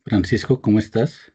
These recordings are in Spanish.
Francisco, ¿cómo estás?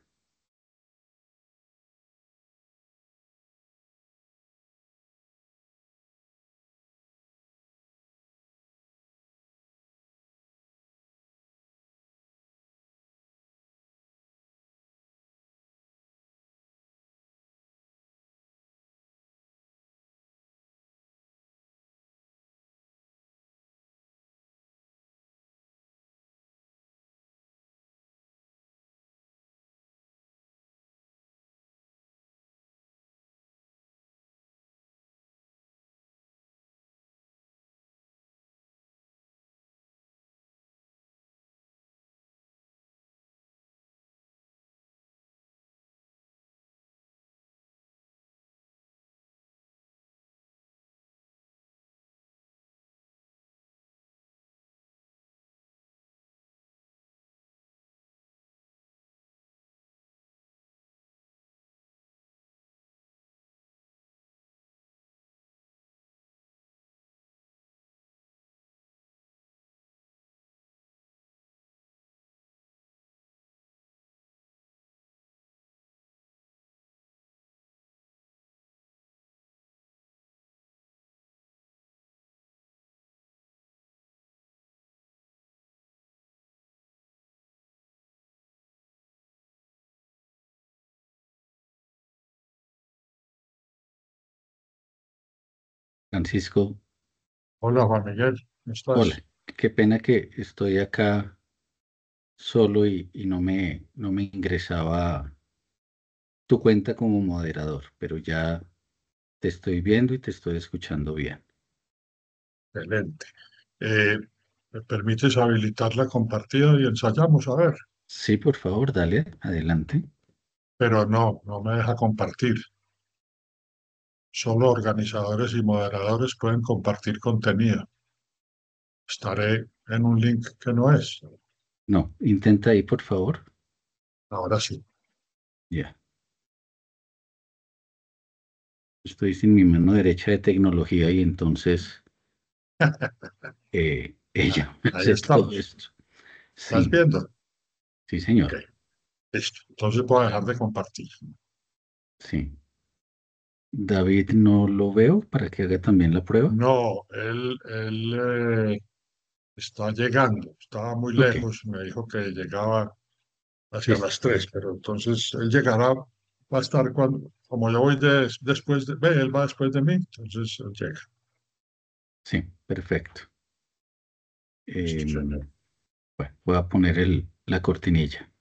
Francisco, Hola Juan Miguel, ¿cómo hola. estás? Qué pena que estoy acá solo y no me ingresaba tu cuenta como moderador, pero ya te estoy viendo y te estoy escuchando bien. Excelente. Eh, ¿Me permites habilitar la compartida y ensayamos? A ver, Sí, por favor, dale, adelante. pero no me deja compartir. Solo organizadores y moderadores pueden compartir contenido. Estaré en un link que no es. No, intenta ahí, por favor. Ahora sí. Ya, estoy sin mi mano derecha de tecnología y entonces ella me Ahí hace todo estamos. esto. ¿Estás Sí, viendo? sí, Ok, señor. listo. Entonces puedo dejar de compartir. Sí. David no lo veo para que haga también la prueba. No, él está llegando. Estaba muy Ok, lejos. Me dijo que llegaba hacia listo. las 3, pero entonces él llegará, va a estar cuando, como yo voy después de, ve, él va después de mí, entonces él llega. Sí, perfecto. Listo, señor. Bueno, voy a poner la cortinilla.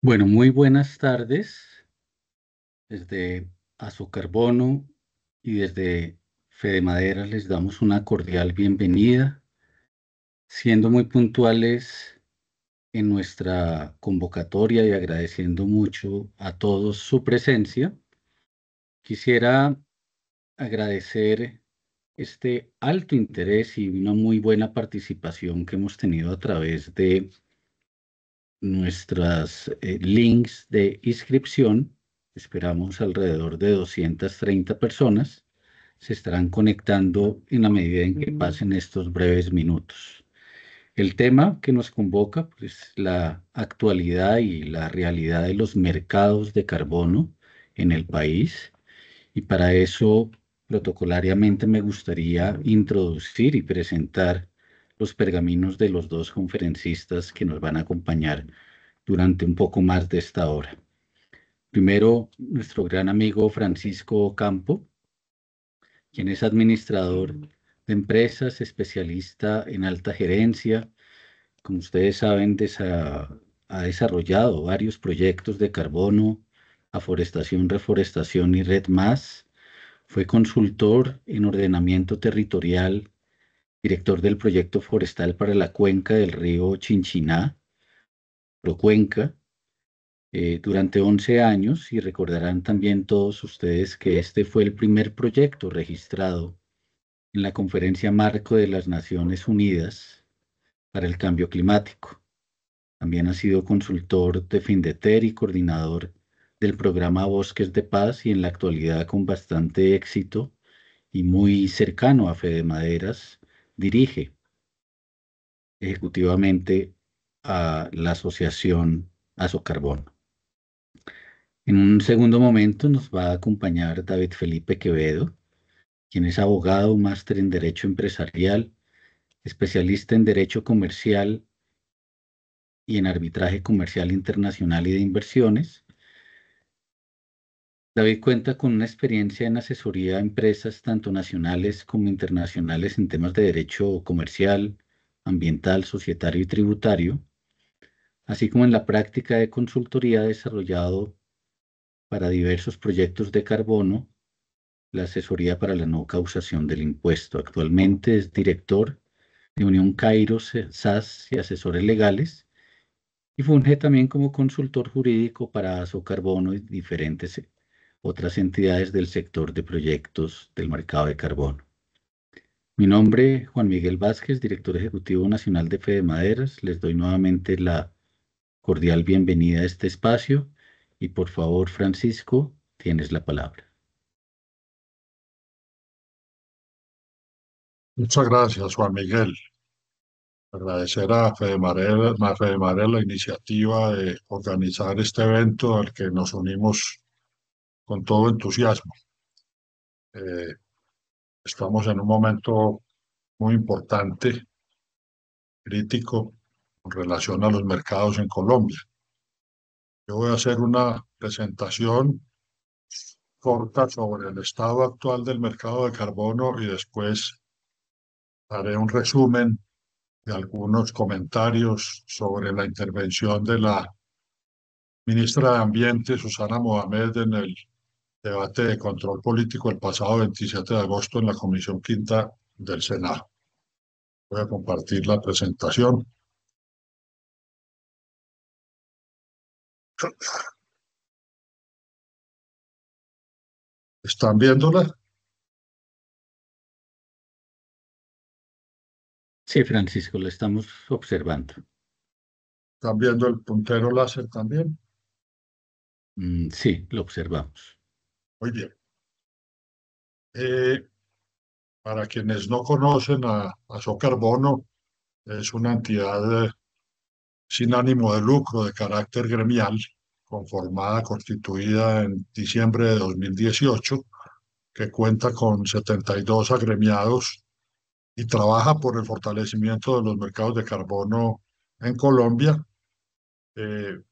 Bueno, muy buenas tardes desde Azocarbono y desde Fede Madera les damos una cordial bienvenida, siendo muy puntuales en nuestra convocatoria y agradeciendo mucho a todos su presencia. Quisiera agradecer este alto interés y una muy buena participación que hemos tenido a través de nuestras links de inscripción. Esperamos alrededor de 230 personas. Se estarán conectando en la medida en que pasen estos breves minutos. El tema que nos convoca, pues, la actualidad y la realidad de los mercados de carbono en el país. Y para eso, protocolariamente, me gustaría introducir y presentar los pergaminos de los dos conferencistas que nos van a acompañar durante un poco más de esta hora. Primero, nuestro gran amigo Francisco Campo, quien es administrador de empresas, especialista en alta gerencia. Como ustedes saben, ha desarrollado varios proyectos de carbono, aforestación, reforestación y Red Más. Fue consultor en ordenamiento territorial, director del proyecto forestal para la cuenca del río Chinchiná, Procuenca, durante 11 años, y recordarán también todos ustedes que este fue el primer proyecto registrado en la Conferencia Marco de las Naciones Unidas para el Cambio Climático. También ha sido consultor de Findeter y coordinador del programa Bosques de Paz y en la actualidad con bastante éxito y muy cercano a Fede Maderas, dirige ejecutivamente a la asociación Azocarbono. En un segundo momento nos va a acompañar David Felipe Quevedo, quien es abogado, máster en Derecho Empresarial, especialista en Derecho Comercial y en Arbitraje Comercial Internacional y de Inversiones. David cuenta con una experiencia en asesoría a empresas tanto nacionales como internacionales en temas de derecho comercial, ambiental, societario y tributario, así como en la práctica de consultoría desarrollado para diversos proyectos de carbono, la asesoría para la no causación del impuesto. Actualmente es director de Unión Kairos SAS y asesores legales y funge también como consultor jurídico para Azocarbono y diferentes otras entidades del sector de proyectos del mercado de carbono. Mi nombre, Juan Miguel Vázquez, director ejecutivo nacional de Fede Maderas. Les doy nuevamente la cordial bienvenida a este espacio y por favor, Francisco, tienes la palabra. Muchas gracias, Juan Miguel. Agradecer a Fede Marea la iniciativa de organizar este evento al que nos unimos con todo entusiasmo. Eh, Estamos en un momento muy importante, crítico, con relación a los mercados en Colombia. Yo voy a hacer una presentación corta sobre el estado actual del mercado de carbono y después haré un resumen de algunos comentarios sobre la intervención de la ministra de Ambiente, Susana Mohamed, en el debate de control político el pasado 27 de agosto en la Comisión Quinta del Senado. Voy a compartir la presentación. ¿Están viéndola? Sí, Francisco, lo estamos observando. ¿Están viendo el puntero láser también? Sí, lo observamos. Muy bien. Eh, para quienes no conocen a Socarbono, es una entidad sin ánimo de lucro de carácter gremial, conformada, constituida en diciembre de 2018, que cuenta con 72 agremiados y trabaja por el fortalecimiento de los mercados de carbono en Colombia, eh,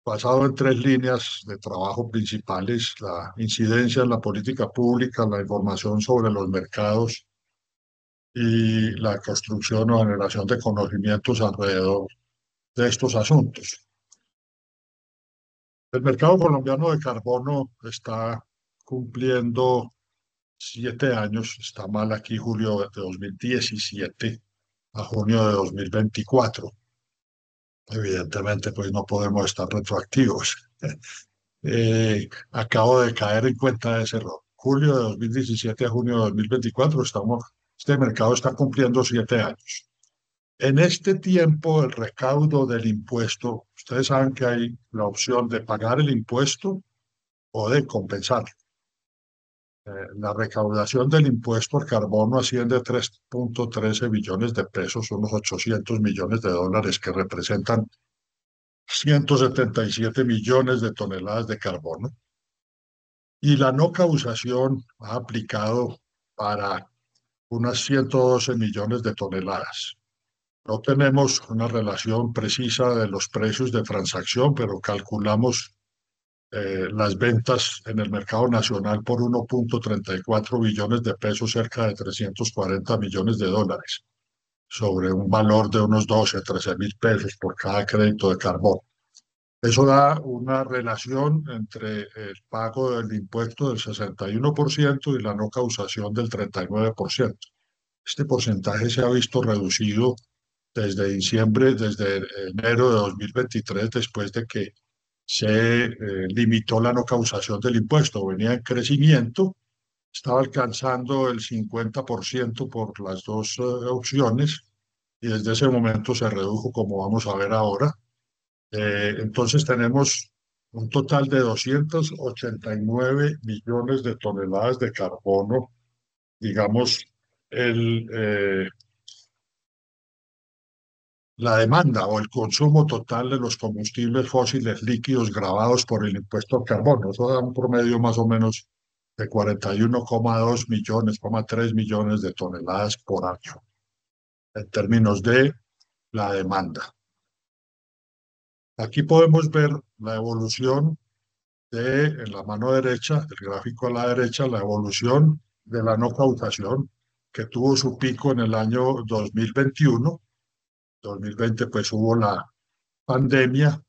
basado en tres líneas de trabajo principales: la incidencia en la política pública, la información sobre los mercados y la construcción o generación de conocimientos alrededor de estos asuntos. El mercado colombiano de carbono está cumpliendo 7 años, está mal aquí, julio de 2017 a junio de 2024. Evidentemente, pues no podemos estar retroactivos. Acabo de caer en cuenta de ese error. Julio de 2017 a junio de 2024, este mercado está cumpliendo 7 años. En este tiempo, el recaudo del impuesto, ustedes saben que hay la opción de pagar el impuesto o de compensar. La recaudación del impuesto al carbono asciende a 3.13 billones de pesos, unos 800 millones de dólares, que representan 177 millones de toneladas de carbono. Y la no causación ha aplicado para unas 112 millones de toneladas. No tenemos una relación precisa de los precios de transacción, pero calculamos las ventas en el mercado nacional por 1.34 billones de pesos, cerca de 340 millones de dólares, sobre un valor de unos 12 a 13 mil pesos por cada crédito de carbón. Eso da una relación entre el pago del impuesto del 61% y la no causación del 39%. Este porcentaje se ha visto reducido desde enero de 2023, después de que se limitó la no causación del impuesto. Venía en crecimiento, estaba alcanzando el 50% por las dos opciones, y desde ese momento se redujo, como vamos a ver ahora. Entonces tenemos un total de 289 millones de toneladas de carbono, digamos, el, eh, la demanda o el consumo total de los combustibles fósiles líquidos gravados por el impuesto al carbono. Eso da un promedio más o menos de 41,2 millones, 3 millones de toneladas por año, en términos de la demanda. Aquí podemos ver la evolución en la mano derecha, el gráfico a la derecha, la evolución de la no cautación, que tuvo su pico en el año 2021. 2020 pues hubo la pandemia,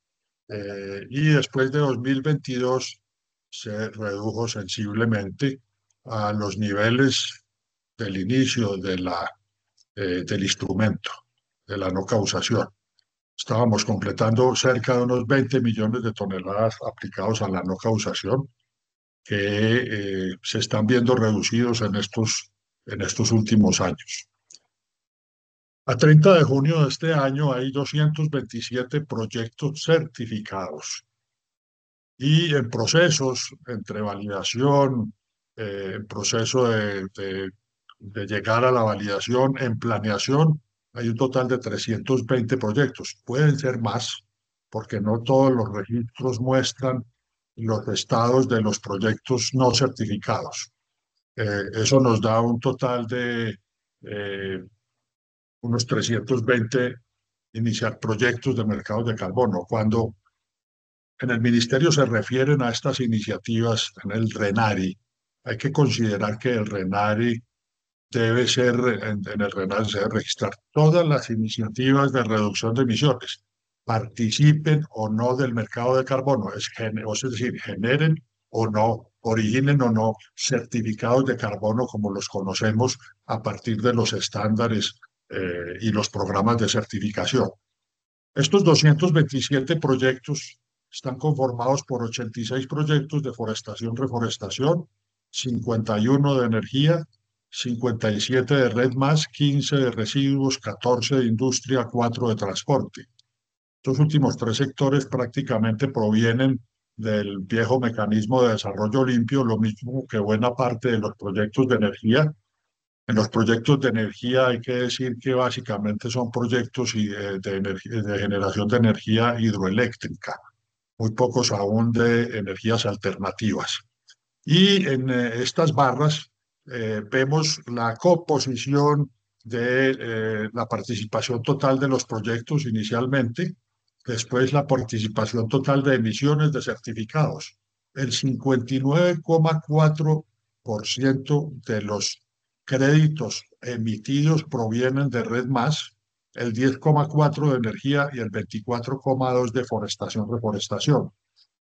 y después de 2022 se redujo sensiblemente a los niveles del inicio del instrumento, de la no causación. Estábamos completando cerca de unos 20 millones de toneladas aplicados a la no causación, que se están viendo reducidos en estos últimos años. A 30 de junio de este año hay 227 proyectos certificados y en procesos entre validación, en proceso de llegar a la validación, en planeación, hay un total de 320 proyectos. Pueden ser más, porque no todos los registros muestran los estados de los proyectos no certificados. Eso nos da un total de eh, unos 320 iniciar proyectos de mercados de carbono. Cuando en el ministerio se refieren a estas iniciativas en el RENARI, hay que considerar que el RENARI en el RENARI se debe registrar todas las iniciativas de reducción de emisiones, participen o no del mercado de carbono, es decir, generen o no, originen o no certificados de carbono como los conocemos a partir de los estándares y los programas de certificación. Estos 227 proyectos están conformados por 86 proyectos de forestación-reforestación, 51 de energía, 57 de red más, 15 de residuos, 14 de industria, 4 de transporte. Estos últimos tres sectores prácticamente provienen del viejo mecanismo de desarrollo limpio, lo mismo que buena parte de los proyectos de energía. En los proyectos de energía hay que decir que básicamente son proyectos de generación de energía hidroeléctrica, muy pocos aún de energías alternativas. Y en estas barras vemos la composición de la participación total de los proyectos inicialmente, después la participación total de emisiones de certificados. El 59,4% de los créditos emitidos provienen de Red Más, el 10,4% de energía y el 24,2% de reforestación.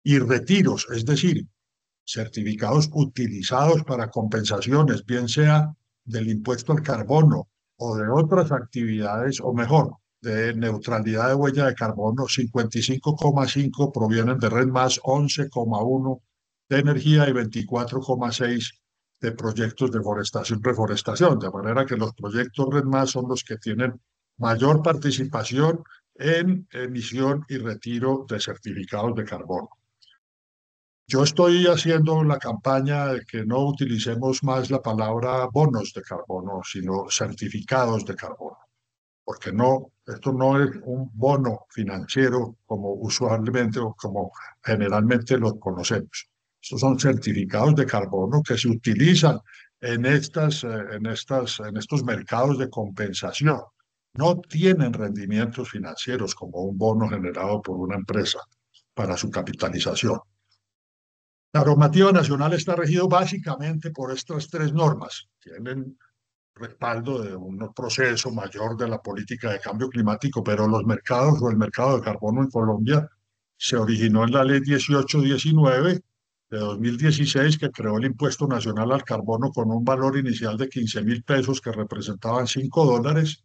y retiros, es decir, certificados utilizados para compensaciones, bien sea del impuesto al carbono o de otras actividades, o mejor, de neutralidad de huella de carbono, 55,5 provienen de Red Más, 11,1 de energía y 24,6 de proyectos de forestación, reforestación, de manera que los proyectos Red Más son los que tienen mayor participación en emisión y retiro de certificados de carbono. Yo estoy haciendo la campaña de que no utilicemos más la palabra bonos de carbono, sino certificados de carbono, porque no, esto no es un bono financiero como usualmente o como generalmente lo conocemos. Estos son certificados de carbono que se utilizan en estos mercados de compensación. No tienen rendimientos financieros como un bono generado por una empresa para su capitalización. La normativa nacional está regido básicamente por estas tres normas. Tienen respaldo de un proceso mayor de la política de cambio climático, pero los mercados o el mercado de carbono en Colombia se originó en la ley 1819 de 2016, que creó el impuesto nacional al carbono con un valor inicial de 15.000 pesos, que representaban $5,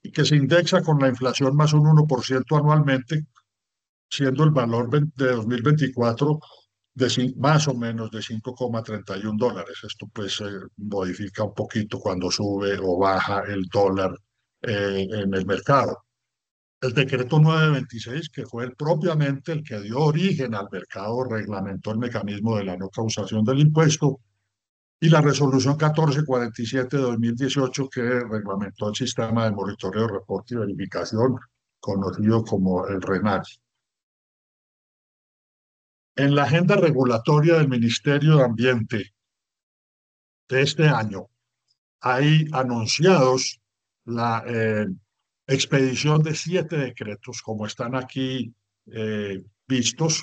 y que se indexa con la inflación más un 1% anualmente, siendo el valor de 2024 más o menos de $5,31. Esto pues modifica un poquito cuando sube o baja el dólar en el mercado. El decreto 926, que fue propiamente el que dio origen al mercado, reglamentó el mecanismo de la no causación del impuesto, y la resolución 1447 de 2018, que reglamentó el sistema de monitoreo, reporte y verificación, conocido como el RENARI. En la agenda regulatoria del Ministerio de Ambiente de este año hay anunciados la expedición de 7 decretos, como están aquí vistos,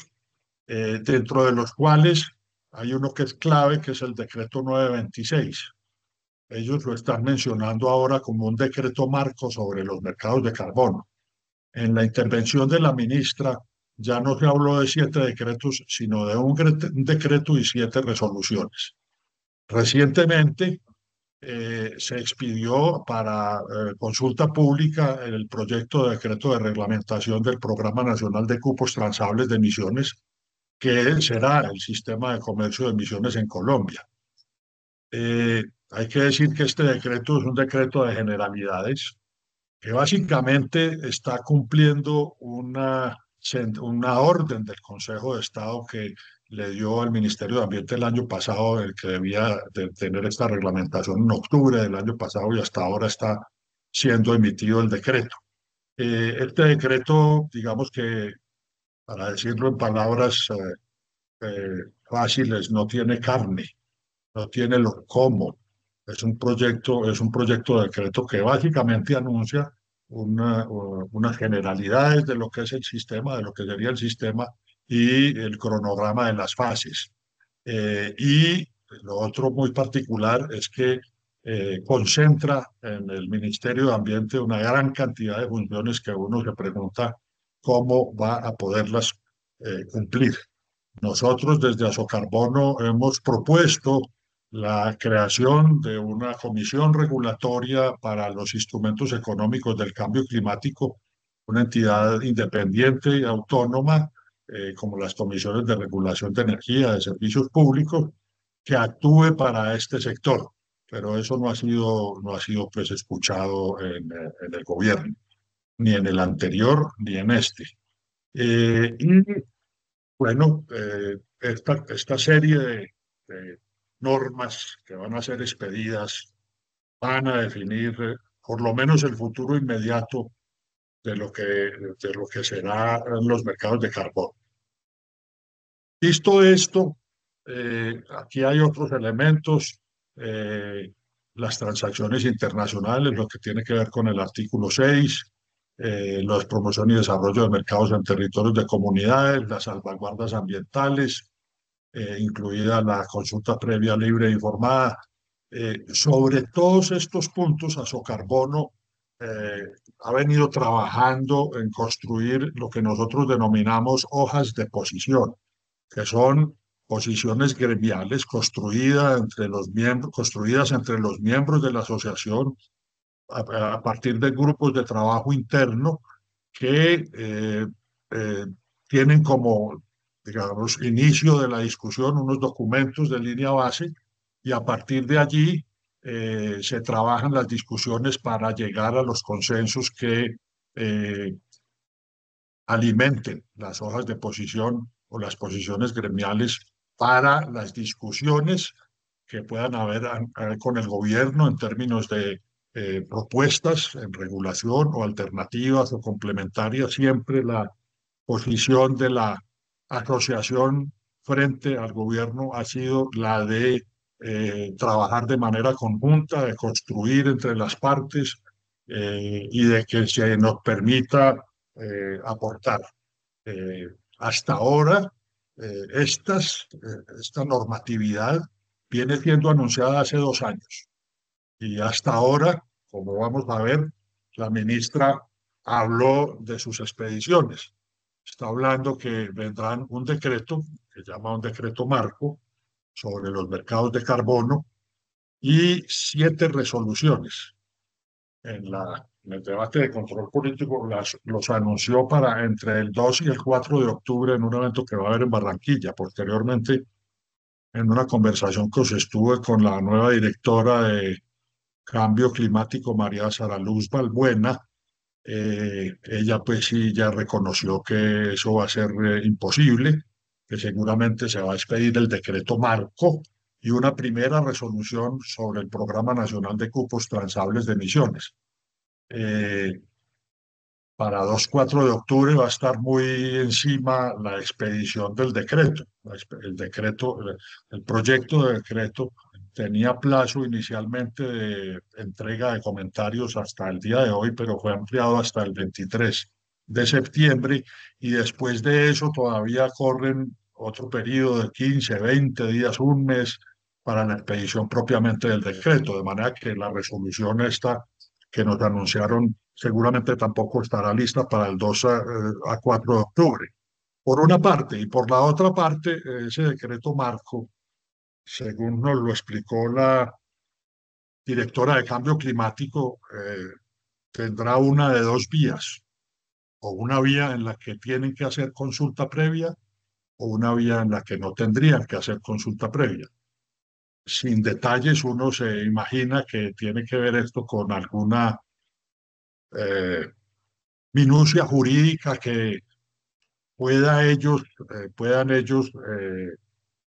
dentro de los cuales hay uno que es clave, que es el decreto 926. Ellos lo están mencionando ahora como un decreto marco sobre los mercados de carbono. En la intervención de la ministra ya no se habló de 7 decretos, sino de un decreto y 7 resoluciones. Recientemente se expidió para consulta pública el proyecto de decreto de reglamentación del Programa Nacional de Cupos Transables de Emisiones, que será el sistema de comercio de emisiones en Colombia. Hay que decir que este decreto es un decreto de generalidades, que básicamente está cumpliendo una orden del Consejo de Estado que le dio al Ministerio de Ambiente el año pasado, el que debía de tener esta reglamentación en octubre del año pasado, y hasta ahora está siendo emitido el decreto. Este decreto, digamos que, para decirlo en palabras fáciles, no tiene carne, no tiene lo cómo. Es un proyecto de decreto que básicamente anuncia unas generalidades de lo que es el sistema, de lo que sería el sistema, y el cronograma de las fases. Y lo otro muy particular es que concentra en el Ministerio de Ambiente una gran cantidad de funciones que uno se pregunta cómo va a poderlas cumplir. Nosotros desde Asocarbono hemos propuesto la creación de una comisión regulatoria para los instrumentos económicos del cambio climático, una entidad independiente y autónoma, como las comisiones de regulación de energía, de servicios públicos, que actúe para este sector. Pero eso no ha sido pues escuchado en el gobierno, ni en el anterior, ni en este. Y bueno, esta serie de normas que van a ser expedidas van a definir por lo menos el futuro inmediato de lo que serán los mercados de carbón. Visto esto, aquí hay otros elementos, las transacciones internacionales, lo que tiene que ver con el artículo 6, la promoción y desarrollo de mercados en territorios de comunidades, las salvaguardas ambientales, incluida la consulta previa libre e informada. Sobre todos estos puntos, Asocarbono ha venido trabajando en construir lo que nosotros denominamos hojas de posición. que son posiciones gremiales construidas entre los miembros de la asociación a partir de grupos de trabajo interno que eh, tienen como, digamos, inicio de la discusión unos documentos de línea base y a partir de allí se trabajan las discusiones para llegar a los consensos que eh, alimenten las hojas de posición o las posiciones gremiales para las discusiones que puedan haber con el gobierno en términos de propuestas en regulación o alternativas o complementarias. Siempre la posición de la asociación frente al gobierno ha sido la de trabajar de manera conjunta, de construir entre las partes y de que se nos permita aportar. Hasta ahora, esta normatividad viene siendo anunciada hace 2 años y hasta ahora, como vamos a ver, la ministra habló de sus expediciones. Está hablando que vendrán un decreto, que se llama un decreto marco, sobre los mercados de carbono y 7 resoluciones en el debate de control político los anunció para entre el 2 y el 4 de octubre en un evento que va a haber en Barranquilla. Posteriormente, en una conversación que sostuve con la nueva directora de Cambio Climático, María Sara Luz Balbuena, ella pues sí ya reconoció que eso va a ser imposible, que seguramente se va a expedir el decreto marco y una primera resolución sobre el Programa Nacional de Cupos Transables de Emisiones. Eh, para 2-4 de octubre va a estar muy encima la expedición del decreto. El proyecto de decreto tenía plazo inicialmente de entrega de comentarios hasta el día de hoy, pero fue ampliado hasta el 23 de septiembre y después de eso todavía corren otro periodo de 15, 20 días, un mes para la expedición propiamente del decreto, de manera que la resolución esta que nos anunciaron seguramente tampoco estará lista para el 2 a 4 de octubre. Por una parte, y por la otra parte, ese decreto marco, según nos lo explicó la directora de Cambio Climático, tendrá una de dos vías, o una vía en la que tienen que hacer consulta previa, o una vía en la que no tendrían que hacer consulta previa. Sin detalles, uno se imagina que tiene que ver esto con alguna eh, minucia jurídica que puedan ellos,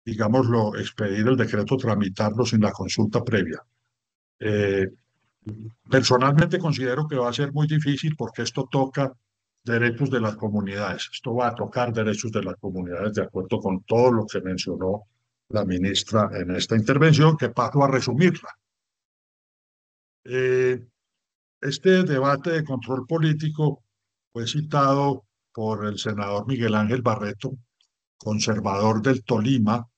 digámoslo, expedir el decreto, tramitarlo sin la consulta previa. Eh, Personalmente considero que va a ser muy difícil porque esto toca derechos de las comunidades. Esto va a tocar derechos de las comunidades de acuerdo con todo lo que mencionó la ministra en esta intervención, que paso a resumirla. Eh, Este debate de control político fue citado por el senador Miguel Ángel Barreto, conservador del Tolima,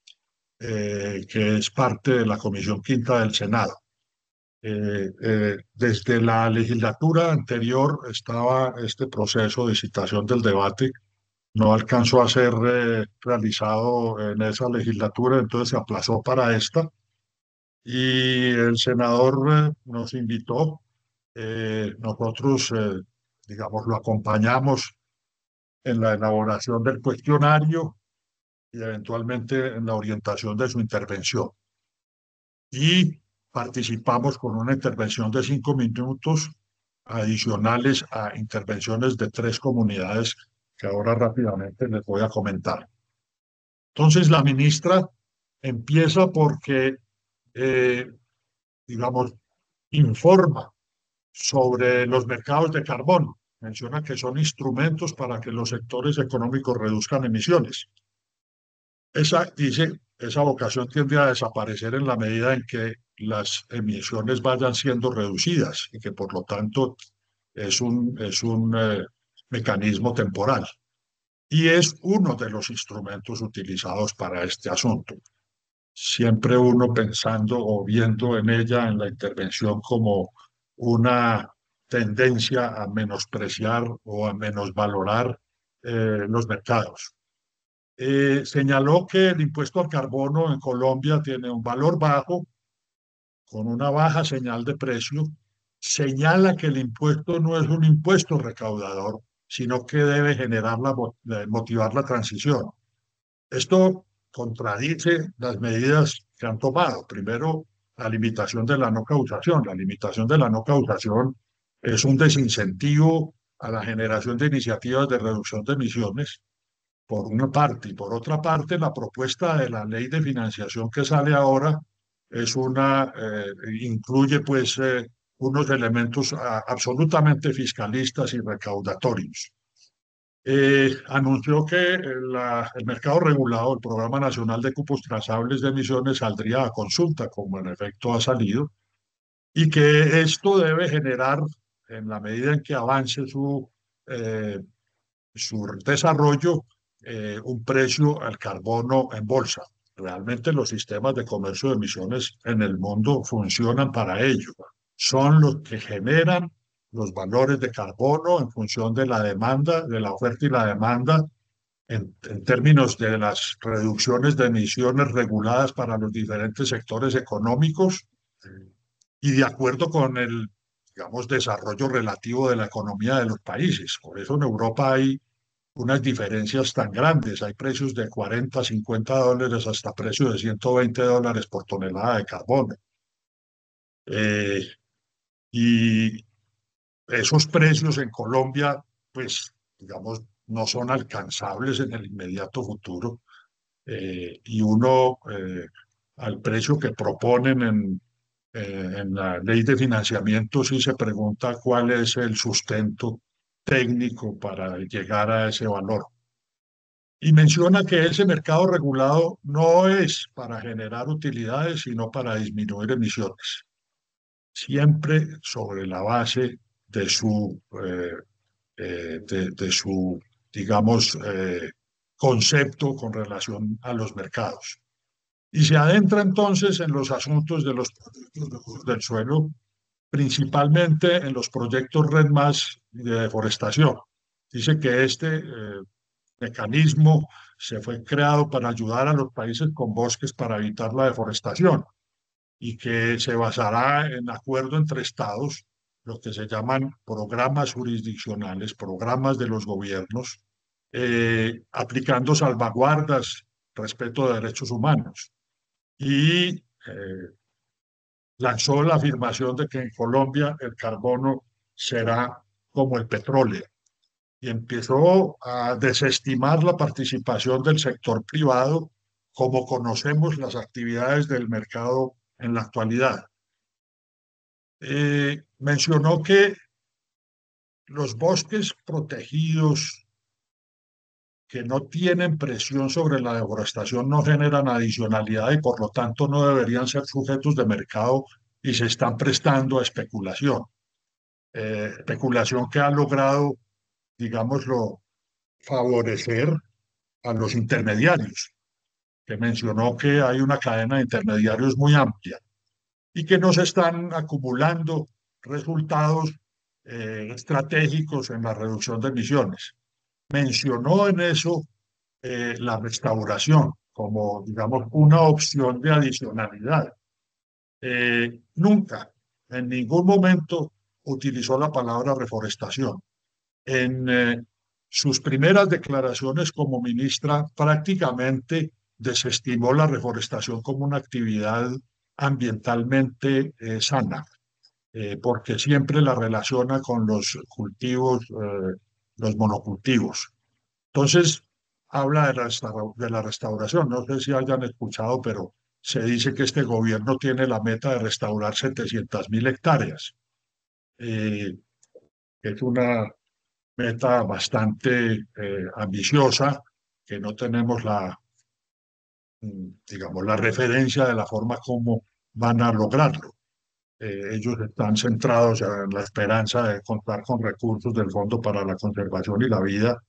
que es parte de la Comisión Quinta del Senado. Desde la legislatura anterior estaba este proceso de citación del debate, no alcanzó a ser realizado en esa legislatura, entonces se aplazó para esta y el senador nos invitó, nosotros, digamos, lo acompañamos en la elaboración del cuestionario y eventualmente en la orientación de su intervención. Y participamos con una intervención de 5 minutos adicionales a intervenciones de 3 comunidades que ahora rápidamente les voy a comentar. Entonces, la ministra empieza porque, eh, digamos, informa sobre los mercados de carbono. Menciona que son instrumentos para que los sectores económicos reduzcan emisiones. Esa vocación tiende a desaparecer en la medida en que las emisiones vayan siendo reducidas y que por lo tanto es un mecanismo temporal. Y es uno de los instrumentos utilizados para este asunto. Siempre uno pensando o viendo en ella, en la intervención, como una tendencia a menospreciar o a menosvalorar los mercados. señaló que el impuesto al carbono en Colombia tiene un valor bajo, con una baja señal de precio. Señala que el impuesto no es un impuesto recaudador, sino que debe generar motivar la transición. Esto contradice las medidas que han tomado. Primero, la limitación de la no causación. La limitación de la no causación es un desincentivo a la generación de iniciativas de reducción de emisiones, por una parte, y por otra parte, la propuesta de la ley de financiación que sale ahora es incluye pues unos elementos absolutamente fiscalistas y recaudatorios. Anunció que el mercado regulado, el Programa Nacional de Cupos Trazables de Emisiones, saldría a consulta, como en efecto ha salido, y que esto debe generar, en la medida en que avance su desarrollo, un precio al carbono en bolsa. Realmente los sistemas de comercio de emisiones en el mundo funcionan para ello. Son los que generan los valores de carbono en función de la demanda, de la oferta y la demanda, en términos de las reducciones de emisiones reguladas para los diferentes sectores económicos y de acuerdo con el, digamos, desarrollo relativo de la economía de los países. Por eso en Europa hay unas diferencias tan grandes. Hay precios de 40, $50 hasta precios de $120 por tonelada de carbono. Eh, y esos precios en Colombia, pues, digamos, no son alcanzables en el inmediato futuro. Y uno, al precio que proponen en la ley de financiamiento, sí se pregunta cuál es el sustento técnico para llegar a ese valor. Y menciona que ese mercado regulado no es para generar utilidades, sino para disminuir emisiones, siempre sobre la base de su digamos, concepto con relación a los mercados. Y se adentra entonces en los asuntos de los proyectos del suelo, principalmente en los proyectos RED+ de deforestación. Dice que este mecanismo se fue creado para ayudar a los países con bosques para evitar la deforestación y que se basará en acuerdo entre estados, lo que se llaman programas jurisdiccionales, programas de los gobiernos, aplicando salvaguardas, respeto de derechos humanos. Y lanzó la afirmación de que en Colombia el carbono será como el petróleo y empezó a desestimar la participación del sector privado como conocemos las actividades del mercado en la actualidad. Mencionó que los bosques protegidos que no tienen presión sobre la deforestación no generan adicionalidad y por lo tanto no deberían ser sujetos de mercado y se están prestando a especulación. Especulación que ha logrado, digámoslo, favorecer a los intermediarios, que mencionó que hay una cadena de intermediarios muy amplia y que no se están acumulando resultados estratégicos en la reducción de emisiones. Mencionó en eso la restauración como, digamos, una opción de adicionalidad. Nunca, en ningún momento, utilizó la palabra reforestación. En sus primeras declaraciones como ministra, prácticamente desestimó la reforestación como una actividad ambientalmente sana, porque siempre la relaciona con los cultivos, los monocultivos. Entonces, habla de la restauración. No sé si hayan escuchado, pero se dice que este gobierno tiene la meta de restaurar 700.000 hectáreas. Eh, es una meta bastante ambiciosa, que no tenemos digamos, la referencia de la forma como van a lograrlo. Ellos están centrados en la esperanza de contar con recursos del Fondo para la Conservación y la Vida,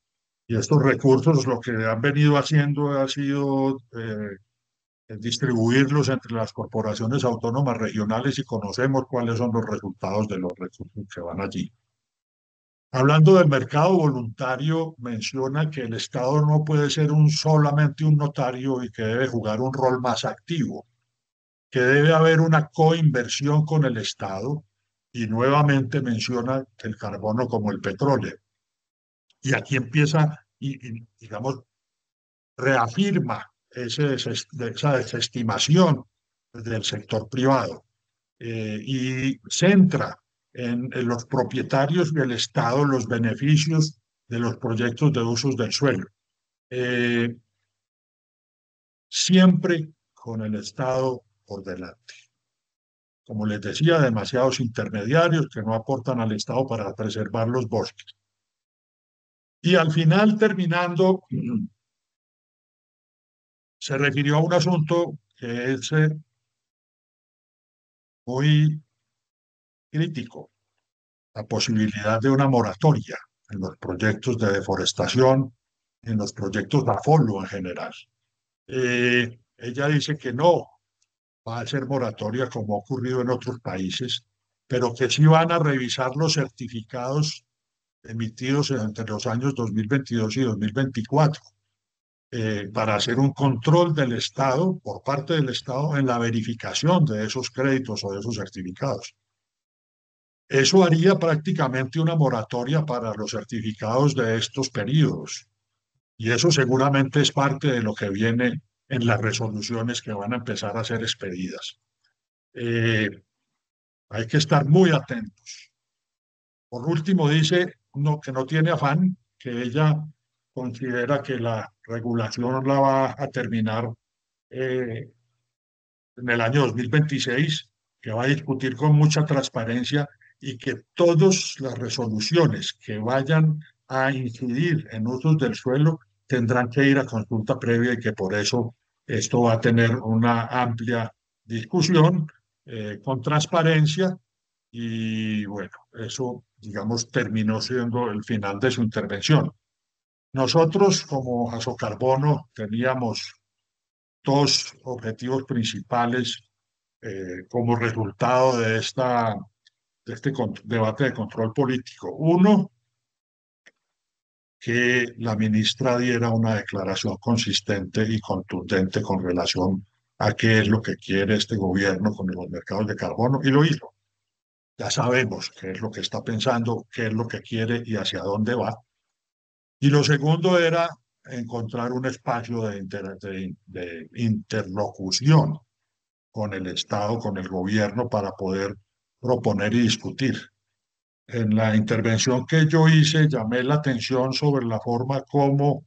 y estos recursos lo que han venido haciendo ha sido distribuirlos entre las corporaciones autónomas regionales y conocemos cuáles son los resultados de los recursos que van allí. Hablando del mercado voluntario, menciona que el Estado no puede ser solamente un notario y que debe jugar un rol más activo, que debe haber una coinversión con el Estado y nuevamente menciona el carbono como el petróleo. Y aquí empieza, digamos, reafirma esa desestimación del sector privado y centra en los propietarios y el Estado los beneficios de los proyectos de usos del suelo, eh, siempre con el Estado por delante. Como les decía, demasiados intermediarios que no aportan al Estado para preservar los bosques. Y al final, terminando, se refirió a un asunto que es muy crítico, la posibilidad de una moratoria en los proyectos de deforestación, en los proyectos de afolo en general. Ella dice que no va a ser moratoria como ha ocurrido en otros países, pero que sí van a revisar los certificados emitidos entre los años 2022 y 2024 para hacer un control del Estado, por parte del Estado, en la verificación de esos créditos o de esos certificados. Eso haría prácticamente una moratoria para los certificados de estos periodos. Y eso seguramente es parte de lo que viene en las resoluciones que van a empezar a ser expedidas. Eh, Hay que estar muy atentos. Por último, dice que no tiene afán, que ella considera que la regulación la va a terminar eh, en el año 2026, que va a discutir con mucha transparencia y que todas las resoluciones que vayan a incidir en usos del suelo tendrán que ir a consulta previa y que por eso esto va a tener una amplia discusión con transparencia y bueno, eso digamos terminó siendo el final de su intervención. Nosotros como Asocarbono teníamos dos objetivos principales como resultado de este debate de control político. Uno, que la ministra diera una declaración consistente y contundente con relación a qué es lo que quiere este gobierno con los mercados de carbono, y lo hizo. Ya sabemos qué es lo que está pensando, qué es lo que quiere y hacia dónde va. Y lo segundo era encontrar un espacio de interlocución con el Estado, con el gobierno, para poder proponer y discutir. En la intervención que yo hice, llamé la atención sobre la forma como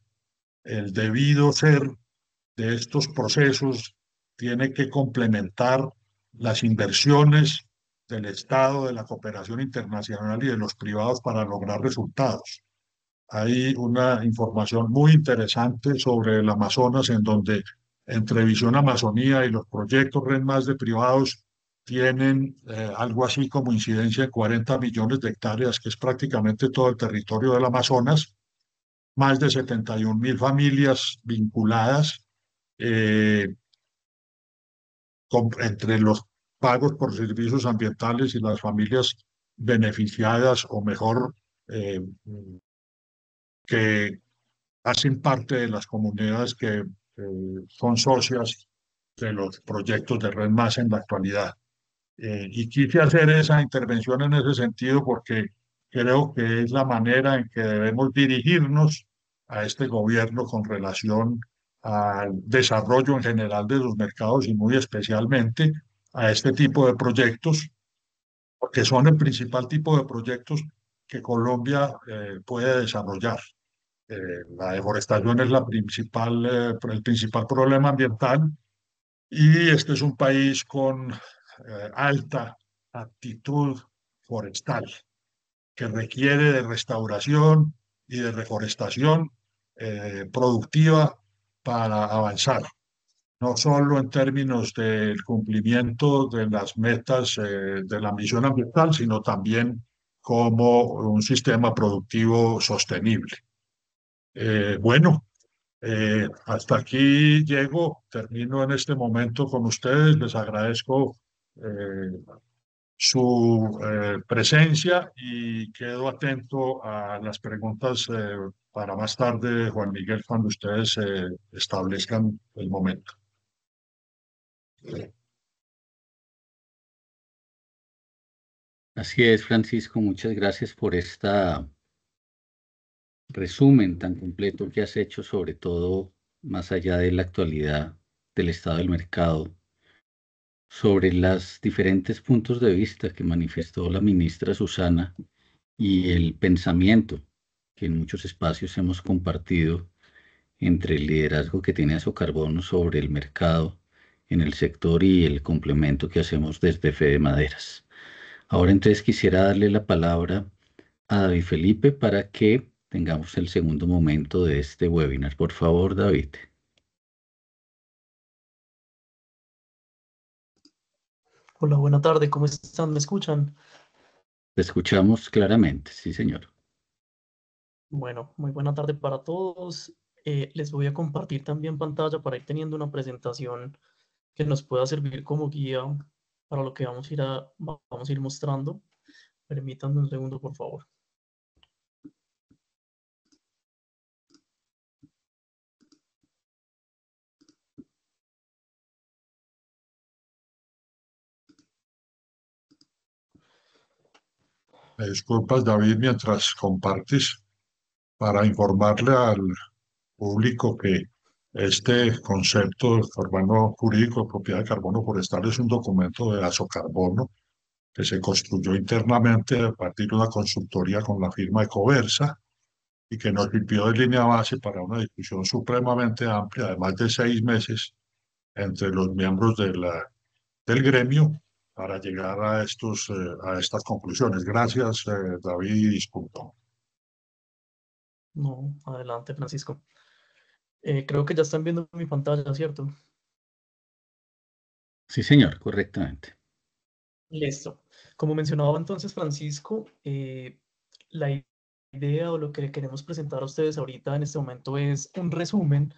el debido ser de estos procesos tiene que complementar las inversiones del Estado, de la cooperación internacional y de los privados para lograr resultados. Hay una información muy interesante sobre el Amazonas en donde entre Visión Amazonía y los proyectos Red Más de privados tienen algo así como incidencia en 40 millones de hectáreas, que es prácticamente todo el territorio del Amazonas, más de 71.000 familias vinculadas eh, entre los pagos por servicios ambientales y las familias beneficiadas o mejor que hacen parte de las comunidades que son socias de los proyectos de Red Más en la actualidad. Y quise hacer esa intervención en ese sentido porque creo que es la manera en que debemos dirigirnos a este gobierno con relación al desarrollo en general de los mercados y muy especialmente a este tipo de proyectos, porque son el principal tipo de proyectos que Colombia puede desarrollar. La deforestación es el principal problema ambiental y este es un país con alta aptitud forestal que requiere de restauración y de reforestación productiva para avanzar, no solo en términos del cumplimiento de las metas de la ambición ambiental, sino también como un sistema productivo sostenible. Bueno, hasta aquí llego, termino en este momento con ustedes, les agradezco su presencia y quedo atento a las preguntas para más tarde, Juan Miguel, cuando ustedes establezcan el momento. Así es, Francisco, muchas gracias por este resumen tan completo que has hecho, sobre todo más allá de la actualidad del estado del mercado, sobre los diferentes puntos de vista que manifestó la ministra Susana y el pensamiento que en muchos espacios hemos compartido entre el liderazgo que tiene Asocarbono sobre el mercado en el sector y el complemento que hacemos desde Fede Maderas. Ahora entonces quisiera darle la palabra a David Felipe para que tengamos el segundo momento de este webinar. Por favor, David. Hola, buena tarde, ¿cómo están? ¿Me escuchan? Te escuchamos claramente, sí, señor. Bueno, muy buena tarde para todos. Les voy a compartir también pantalla para ir teniendo una presentación que nos pueda servir como guía para lo que vamos a ir mostrando. Permítanme un segundo, por favor. Me disculpas, David, mientras compartes, para informarle al público que este concepto de carbono jurídico de propiedad de carbono forestal es un documento de Asocarbono que se construyó internamente a partir de una consultoría con la firma Ecoversa y que nos sirvió de línea base para una discusión supremamente amplia de más de 6 meses entre los miembros del gremio para llegar a estas conclusiones. Gracias, David, y disculpa. No, adelante, Francisco. Creo que ya están viendo mi pantalla, ¿cierto? Sí, señor, correctamente. Listo. Como mencionaba entonces Francisco, la idea o lo que queremos presentar a ustedes ahorita en este momento es un resumen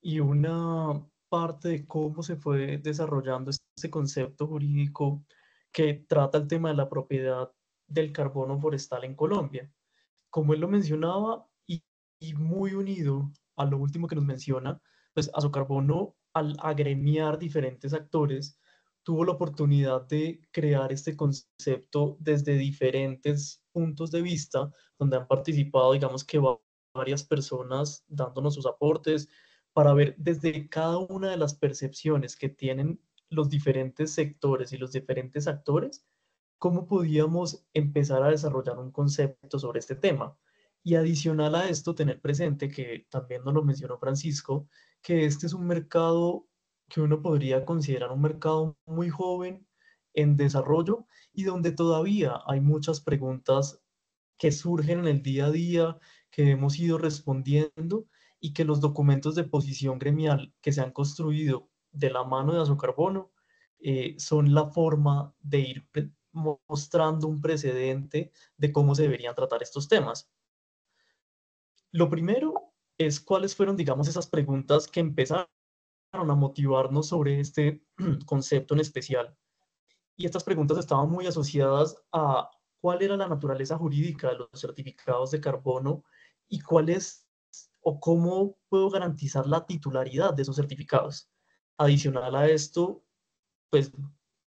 y una parte de cómo se fue desarrollando este concepto jurídico que trata el tema de la propiedad del carbono forestal en Colombia. Como él lo mencionaba, y muy unido a lo último que nos menciona, pues Asocarbono, al agremiar diferentes actores, tuvo la oportunidad de crear este concepto desde diferentes puntos de vista, donde han participado, digamos que varias personas dándonos sus aportes, para ver desde cada una de las percepciones que tienen los diferentes sectores y los diferentes actores, cómo podíamos empezar a desarrollar un concepto sobre este tema. Y adicional a esto, tener presente, que también nos lo mencionó Francisco, que este es un mercado que uno podría considerar un mercado muy joven en desarrollo y donde todavía hay muchas preguntas que surgen en el día a día, que hemos ido respondiendo y que los documentos de posición gremial que se han construido de la mano de Asocarbono son la forma de ir mostrando un precedente de cómo se deberían tratar estos temas. Lo primero es cuáles fueron, digamos, esas preguntas que empezaron a motivarnos sobre este concepto en especial. Y estas preguntas estaban muy asociadas a cuál era la naturaleza jurídica de los certificados de carbono y cuál es o cómo puedo garantizar la titularidad de esos certificados. Adicional a esto, pues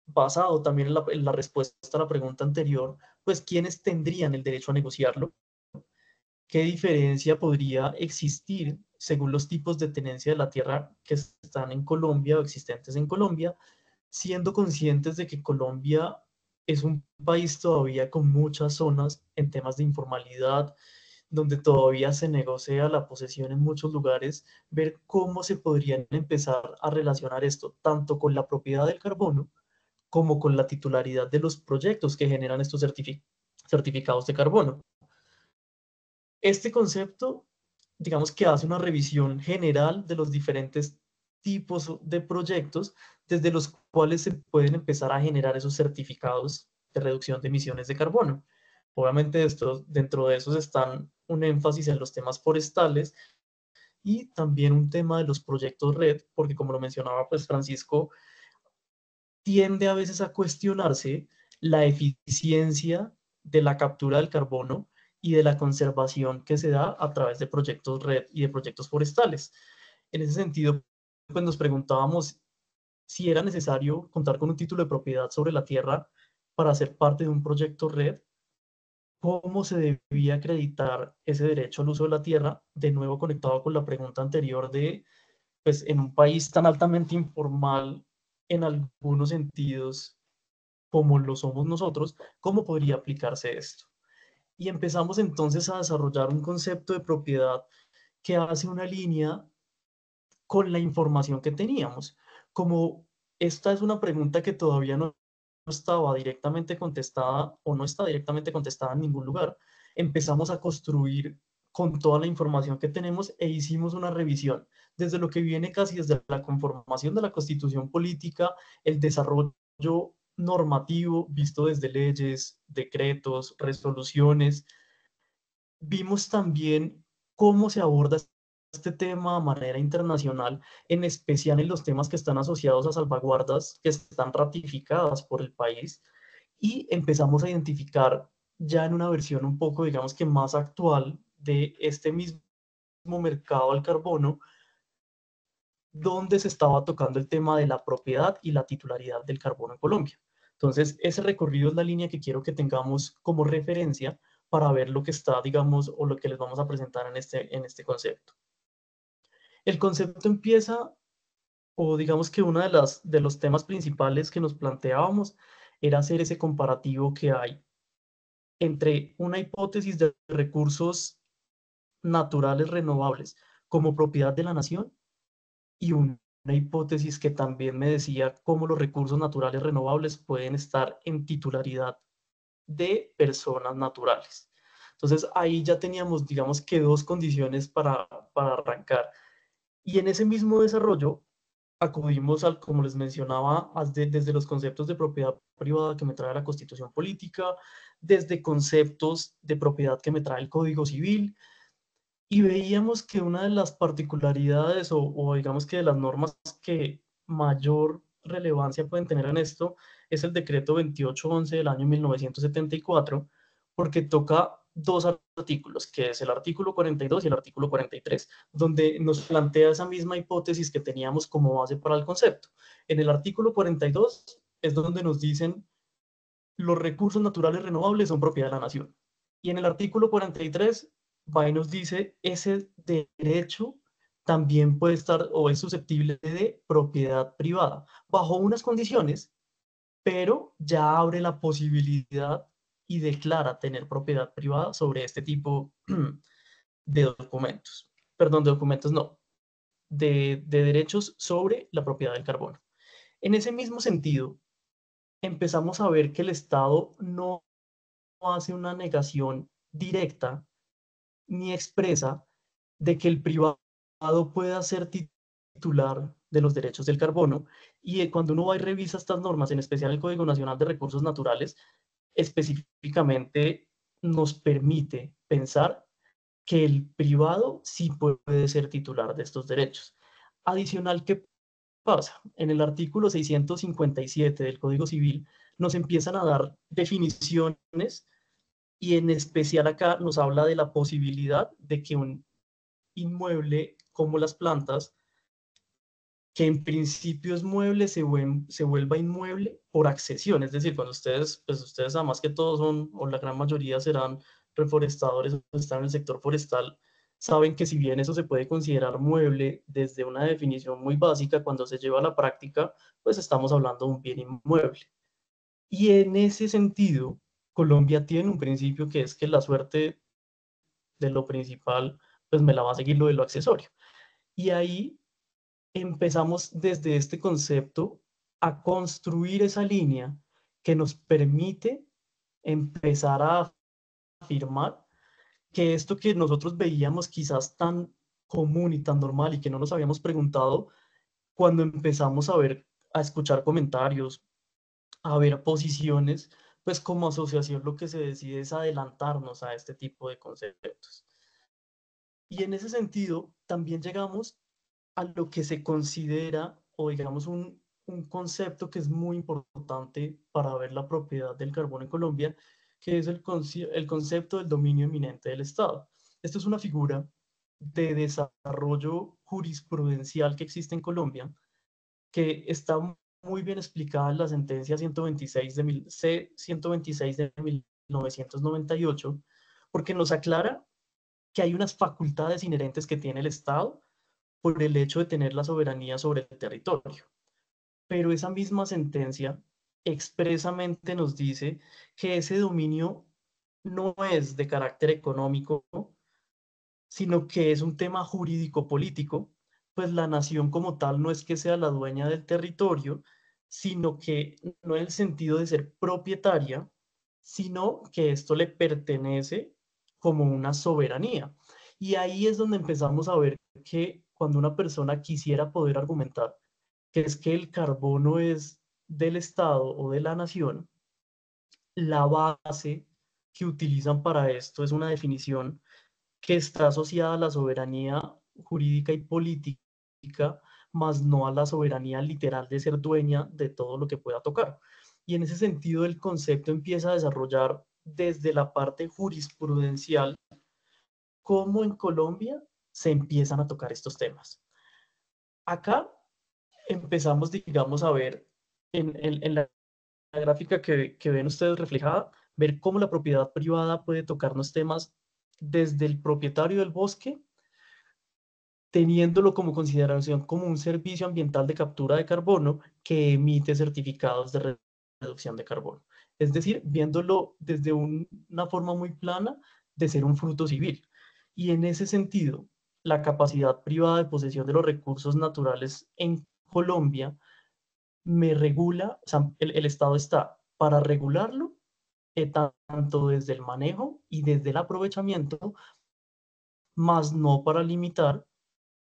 basado también en la respuesta a la pregunta anterior, pues quiénes tendrían el derecho a negociarlo, qué diferencia podría existir según los tipos de tenencia de la tierra que están en Colombia o existentes en Colombia, siendo conscientes de que Colombia es un país todavía con muchas zonas en temas de informalidad, donde todavía se negocia la posesión en muchos lugares, ver cómo se podrían empezar a relacionar esto tanto con la propiedad del carbono como con la titularidad de los proyectos que generan estos certificados de carbono. Este concepto, digamos que hace una revisión general de los diferentes tipos de proyectos desde los cuales se pueden empezar a generar esos certificados de reducción de emisiones de carbono. Obviamente dentro de esos están un énfasis en los temas forestales y también un tema de los proyectos red, porque como lo mencionaba pues Francisco, tiende a veces a cuestionarse la eficiencia de la captura del carbono y de la conservación que se da a través de proyectos red y de proyectos forestales. En ese sentido, pues nos preguntábamos si era necesario contar con un título de propiedad sobre la tierra para ser parte de un proyecto red, cómo se debía acreditar ese derecho al uso de la tierra, de nuevo conectado con la pregunta anterior de, pues en un país tan altamente informal en algunos sentidos como lo somos nosotros, ¿cómo podría aplicarse esto? Y empezamos entonces a desarrollar un concepto de propiedad que hace una línea con la información que teníamos. Como esta es una pregunta que todavía no estaba directamente contestada o no está directamente contestada en ningún lugar, empezamos a construir con toda la información que tenemos e hicimos una revisión desde lo que viene casi desde la conformación de la constitución política, el desarrollo normativo visto desde leyes, decretos, resoluciones. Vimos también cómo se aborda este tema de manera internacional, en especial en los temas que están asociados a salvaguardas que están ratificadas por el país, y empezamos a identificar ya en una versión un poco, digamos que más actual de este mismo mercado al carbono, donde se estaba tocando el tema de la propiedad y la titularidad del carbono en Colombia. Entonces, ese recorrido es la línea que quiero que tengamos como referencia para ver lo que está, digamos, o lo que les vamos a presentar en este concepto. El concepto empieza, o digamos que uno de los temas principales que nos planteábamos era hacer ese comparativo que hay entre una hipótesis de recursos naturales renovables como propiedad de la nación y una hipótesis que también me decía cómo los recursos naturales renovables pueden estar en titularidad de personas naturales. Entonces ahí ya teníamos, digamos que dos condiciones para arrancar. Y en ese mismo desarrollo acudimos al, como les mencionaba, desde los conceptos de propiedad privada que me trae la Constitución Política, desde conceptos de propiedad que me trae el Código Civil, y veíamos que una de las particularidades o digamos que de las normas que mayor relevancia pueden tener en esto es el decreto 2811 del año 1974, porque toca dos artículos, que es el artículo 42 y el artículo 43, donde nos plantea esa misma hipótesis que teníamos como base para el concepto. En el artículo 42 es donde nos dicen los recursos naturales renovables son propiedad de la nación. Y en el artículo 43 va y nos dice, ese derecho también puede estar o es susceptible de propiedad privada, bajo unas condiciones, pero ya abre la posibilidad y declara tener propiedad privada sobre este tipo de documentos. Perdón, de documentos no, de derechos sobre la propiedad del carbono. En ese mismo sentido, empezamos a ver que el Estado no hace una negación directa ni expresa de que el privado pueda ser titular de los derechos del carbono, y cuando uno va y revisa estas normas, en especial el Código Nacional de Recursos Naturales, específicamente nos permite pensar que el privado sí puede ser titular de estos derechos. Adicional, ¿qué pasa? En el artículo 657 del Código Civil nos empiezan a dar definiciones, y en especial acá nos habla de la posibilidad de que un inmueble como las plantas, que en principio es mueble, se vuelva inmueble por accesión. Es decir, cuando ustedes, pues ustedes además que todos son, o la gran mayoría serán reforestadores o están en el sector forestal, saben que si bien eso se puede considerar mueble desde una definición muy básica, cuando se lleva a la práctica, pues estamos hablando de un bien inmueble. Y en ese sentido, Colombia tiene un principio que es que la suerte de lo principal, pues me la va a seguir lo de lo accesorio. Y ahí empezamos desde este concepto a construir esa línea que nos permite empezar a afirmar que esto que nosotros veíamos quizás tan común y tan normal y que no nos habíamos preguntado, cuando empezamos a ver, a escuchar comentarios, a ver posiciones, pues como asociación lo que se decide es adelantarnos a este tipo de conceptos. Y en ese sentido, también llegamos a lo que se considera, o digamos, un concepto que es muy importante para ver la propiedad del carbono en Colombia, que es el concepto del dominio eminente del Estado. Esto es una figura de desarrollo jurisprudencial que existe en Colombia, que está muy bien explicada en la sentencia 126 C-126 de 1998, porque nos aclara que hay unas facultades inherentes que tiene el Estado por el hecho de tener la soberanía sobre el territorio. Pero esa misma sentencia expresamente nos dice que ese dominio no es de carácter económico, sino que es un tema jurídico-político, pues la nación como tal no es que sea la dueña del territorio, sino que no en el sentido de ser propietaria, sino que esto le pertenece como una soberanía. Y ahí es donde empezamos a ver que cuando una persona quisiera poder argumentar que es que el carbono es del Estado o de la nación, la base que utilizan para esto es una definición que está asociada a la soberanía jurídica y política, más no a la soberanía literal de ser dueña de todo lo que pueda tocar. Y en ese sentido, el concepto empieza a desarrollar desde la parte jurisprudencial cómo en Colombia se empiezan a tocar estos temas. Acá empezamos, digamos, a ver en la gráfica que ven ustedes reflejada, ver cómo la propiedad privada puede tocarnos temas desde el propietario del bosque, teniéndolo como consideración como un servicio ambiental de captura de carbono que emite certificados de reducción de carbono. Es decir, viéndolo desde una forma muy plana de ser un fruto civil. Y en ese sentido, la capacidad privada de posesión de los recursos naturales en Colombia me regula, o sea, el Estado está para regularlo, tanto desde el manejo y desde el aprovechamiento, más no para limitar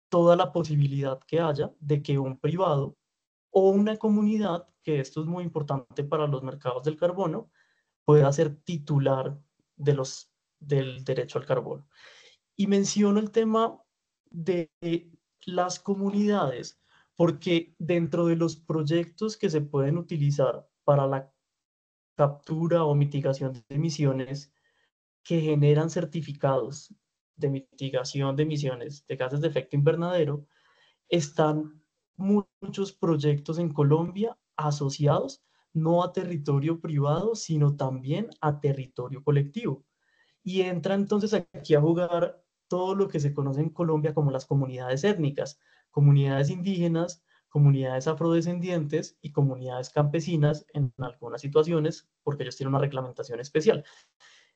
toda la posibilidad que haya de que un privado o una comunidad, que esto es muy importante para los mercados del carbono, pueda ser titular del derecho al carbono. Y menciono el tema de las comunidades, porque dentro de los proyectos que se pueden utilizar para la captura o mitigación de emisiones que generan certificados de mitigación de emisiones de gases de efecto invernadero, están muchos proyectos en Colombia asociados no a territorio privado, sino también a territorio colectivo. Y entra entonces aquí a jugar todo lo que se conoce en Colombia como las comunidades étnicas, comunidades indígenas, comunidades afrodescendientes y comunidades campesinas en algunas situaciones, porque ellos tienen una reglamentación especial.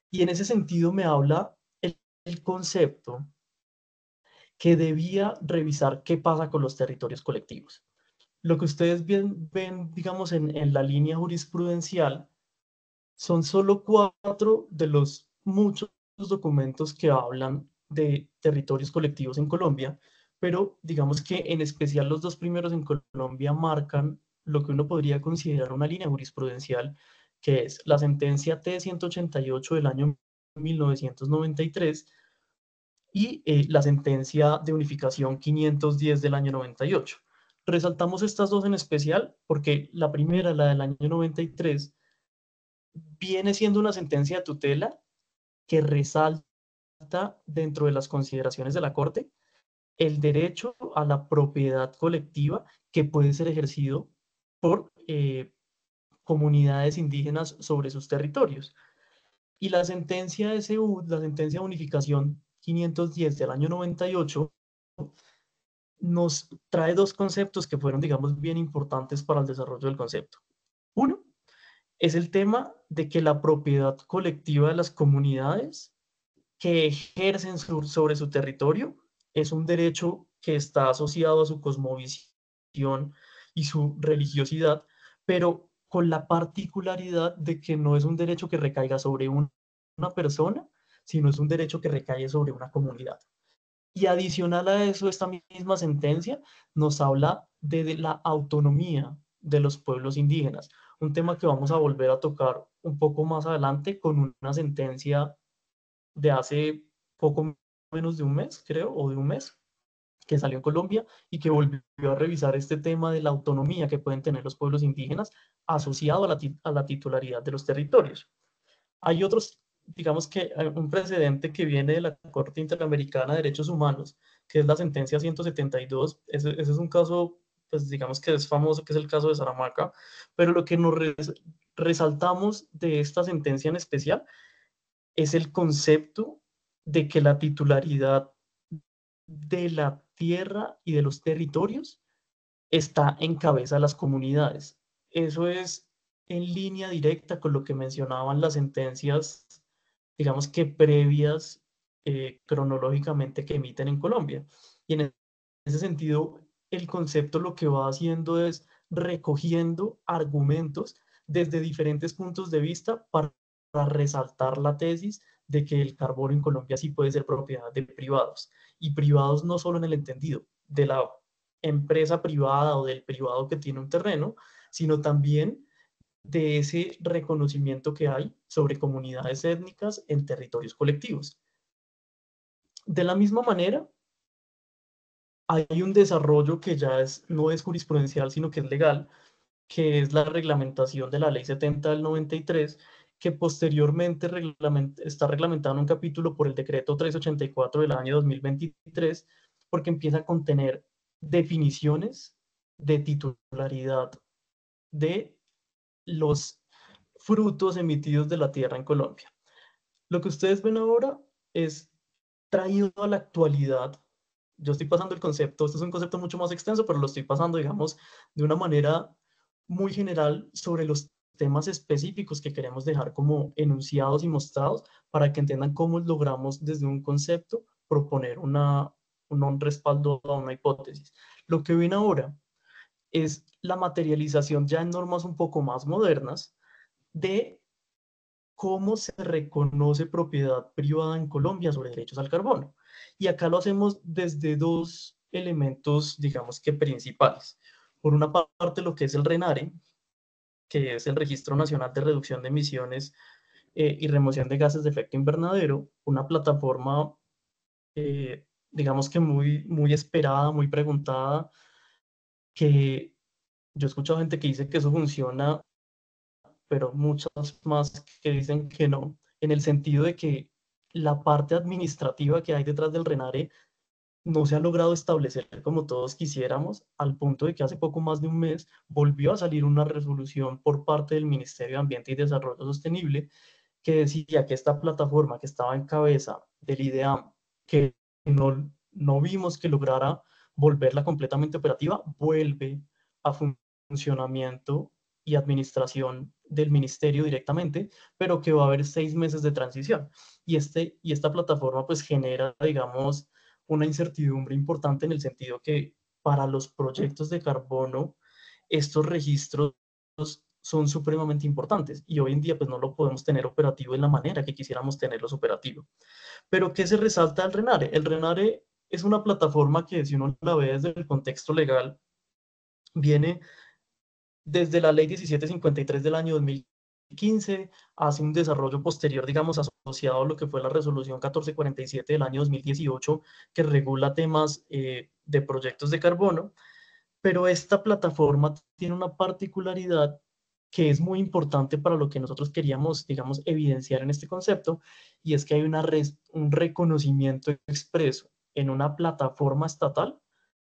Y en ese sentido me habla el concepto que debía revisar qué pasa con los territorios colectivos. Lo que ustedes ven digamos, en la línea jurisprudencial son solo 4 de los muchos documentos que hablan de territorios colectivos en Colombia, pero digamos que en especial los 2 primeros en Colombia marcan lo que uno podría considerar una línea jurisprudencial, que es la sentencia T-188 del año 1993 y la sentencia de unificación 510 del año 98. Resaltamos estas dos en especial porque la primera, la del año 93, viene siendo una sentencia de tutela que resalta dentro de las consideraciones de la Corte el derecho a la propiedad colectiva que puede ser ejercido por comunidades indígenas sobre sus territorios. Y la sentencia SU, la sentencia de unificación 510 del año 98, nos trae 2 conceptos que fueron, digamos, bien importantes para el desarrollo del concepto. Uno es el tema de que la propiedad colectiva de las comunidades que ejercen sobre su territorio es un derecho que está asociado a su cosmovisión y su religiosidad, pero con la particularidad de que no es un derecho que recaiga sobre una persona, sino es un derecho que recae sobre una comunidad. Y adicional a eso, esta misma sentencia nos habla de la autonomía de los pueblos indígenas, un tema que vamos a volver a tocar un poco más adelante con una sentencia de hace poco menos de un mes, creo, o de un mes, que salió en Colombia y que volvió a revisar este tema de la autonomía que pueden tener los pueblos indígenas asociado a la titularidad de los territorios. Hay otros, digamos que un precedente que viene de la Corte Interamericana de Derechos Humanos, que es la sentencia 172. Ese es un caso, pues digamos que es famoso, que es el caso de Saramaca, pero lo que nos resaltamos de esta sentencia en especial es el concepto de que la titularidad de la tierra y de los territorios está en cabeza de las comunidades. Eso es en línea directa con lo que mencionaban las sentencias, digamos que previas cronológicamente que emiten en Colombia. Y en ese sentido, el concepto lo que va haciendo es recogiendo argumentos desde diferentes puntos de vista para resaltar la tesis de que el carbón en Colombia sí puede ser propiedad de privados. Y privados no solo en el entendido de la empresa privada o del privado que tiene un terreno, sino también de ese reconocimiento que hay sobre comunidades étnicas en territorios colectivos. De la misma manera, hay un desarrollo que ya no es jurisprudencial, sino que es legal, que es la reglamentación de la Ley 70 del 93, que posteriormente está reglamentada en un capítulo por el decreto 384 del año 2023, porque empieza a contener definiciones de titularidad de los frutos emitidos de la tierra en Colombia. Lo que ustedes ven ahora es traído a la actualidad. Yo estoy pasando el concepto, este es un concepto mucho más extenso, pero lo estoy pasando, digamos, de una manera muy general sobre los temas específicos que queremos dejar como enunciados y mostrados para que entiendan cómo logramos desde un concepto proponer un respaldo a una hipótesis. Lo que ven ahora es la materialización ya en normas un poco más modernas de cómo se reconoce propiedad privada en Colombia sobre derechos al carbono. Y acá lo hacemos desde dos elementos, digamos que principales. Por una parte, lo que es el RENARE, que es el Registro Nacional de Reducción de Emisiones y Remoción de Gases de Efecto Invernadero, una plataforma, digamos que muy esperada, muy preguntada, que yo he escuchado gente que dice que eso funciona, pero muchas más que dicen que no, en el sentido de que la parte administrativa que hay detrás del RENARE no se ha logrado establecer como todos quisiéramos, al punto de que hace poco más de un mes volvió a salir una resolución por parte del Ministerio de Ambiente y Desarrollo Sostenible que decía que esta plataforma que estaba en cabeza del IDEAM, que no vimos que lograra volverla completamente operativa, vuelve a funcionamiento y administración del ministerio directamente, pero que va a haber 6 meses de transición. Y esta plataforma pues genera, digamos, una incertidumbre importante en el sentido que para los proyectos de carbono, estos registros son supremamente importantes y hoy en día pues no lo podemos tener operativo en la manera que quisiéramos tenerlos operativo. Pero ¿qué se resalta del RENARE? El RENARE es una plataforma que si uno la ve desde el contexto legal, viene desde la ley 1753 del año 2015, hace un desarrollo posterior, digamos, asociado a lo que fue la resolución 1447 del año 2018, que regula temas de proyectos de carbono, pero esta plataforma tiene una particularidad que es muy importante para lo que nosotros queríamos, digamos, evidenciar en este concepto, y es que hay un reconocimiento expreso en una plataforma estatal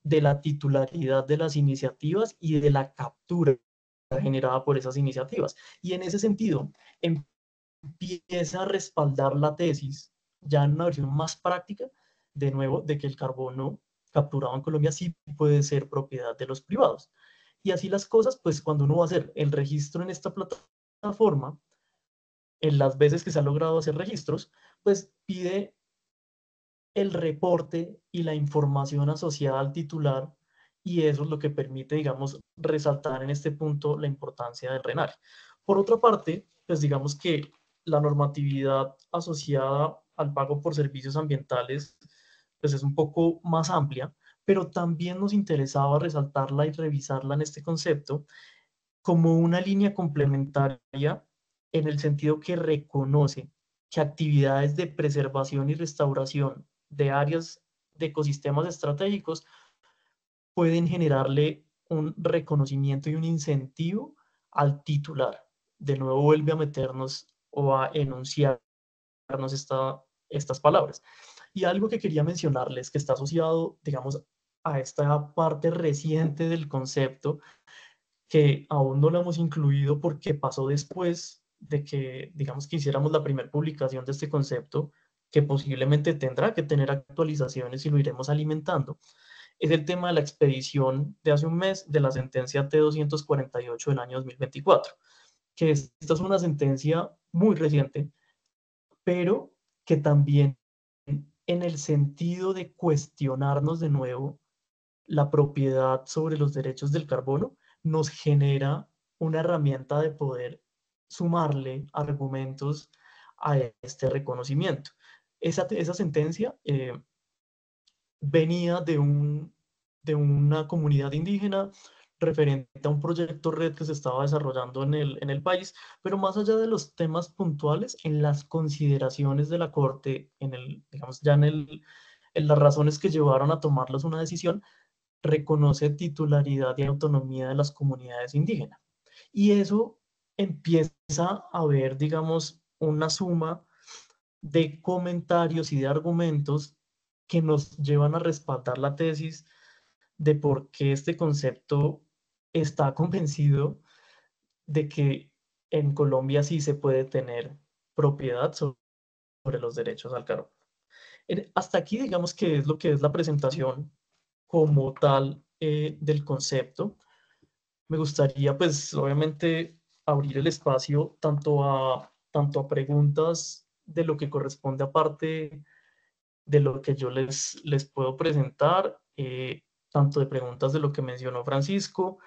de la titularidad de las iniciativas y de la captura generada por esas iniciativas. Y en ese sentido, empieza a respaldar la tesis, ya en una versión más práctica, de nuevo, de que el carbono capturado en Colombia sí puede ser propiedad de los privados. Y así las cosas, pues cuando uno va a hacer el registro en esta plataforma, en las veces que se ha logrado hacer registros, pues pide el reporte y la información asociada al titular, y eso es lo que permite, digamos, resaltar en este punto la importancia del RENARE. Por otra parte, pues digamos que la normatividad asociada al pago por servicios ambientales pues es un poco más amplia, pero también nos interesaba resaltarla y revisarla en este concepto como una línea complementaria en el sentido que reconoce que actividades de preservación y restauración de áreas de ecosistemas estratégicos pueden generarle un reconocimiento y un incentivo al titular. De nuevo vuelve a meternos o a enunciarnos estas palabras. Y algo que quería mencionarles que está asociado, digamos, a esta parte reciente del concepto, que aún no lo hemos incluido porque pasó después de que, digamos, que hiciéramos la primera publicación de este concepto, que posiblemente tendrá que tener actualizaciones y lo iremos alimentando, es el tema de la expedición de hace un mes de la sentencia T-248 del año 2024, que esta es una sentencia muy reciente, pero que también en el sentido de cuestionarnos de nuevo la propiedad sobre los derechos del carbono, nos genera una herramienta de poder sumarle argumentos a este reconocimiento. Esa sentencia venía de una comunidad indígena referente a un proyecto red que se estaba desarrollando en el país, pero más allá de los temas puntuales, en las consideraciones de la Corte, digamos, ya en las razones que llevaron a tomarlos una decisión, reconoce titularidad y autonomía de las comunidades indígenas. Y eso empieza a ver, digamos, una suma de comentarios y de argumentos que nos llevan a respaldar la tesis de por qué este concepto está convencido de que en Colombia sí se puede tener propiedad sobre los derechos al carbono. Hasta aquí, digamos que es lo que es la presentación como tal del concepto. Me gustaría, pues, obviamente, abrir el espacio tanto a preguntas de lo que corresponde aparte de lo que yo les puedo presentar, tanto de preguntas de lo que mencionó Francisco.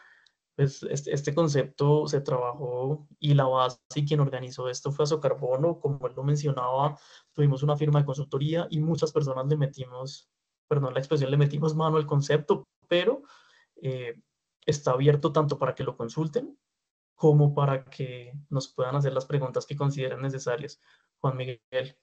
Pues este concepto se trabajó y la base y quien organizó esto fue Azocarbono, como él lo mencionaba, tuvimos una firma de consultoría y muchas personas le metimos, perdón la expresión, le metimos mano al concepto, pero eh, está abierto tanto para que lo consulten como para que nos puedan hacer las preguntas que consideren necesarias. Juan Miguel.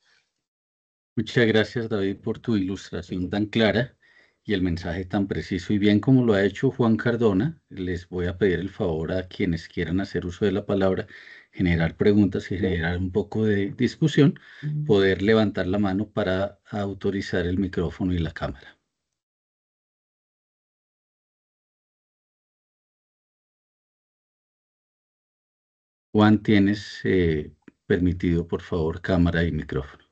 Muchas gracias, David, por tu ilustración tan clara y el mensaje tan preciso y bien como lo ha hecho Juan Cardona. Les voy a pedir el favor a quienes quieran hacer uso de la palabra, generar preguntas y generar un poco de discusión, poder levantar la mano para autorizar el micrófono y la cámara. Juan, tienes permitido, por favor, cámara y micrófono.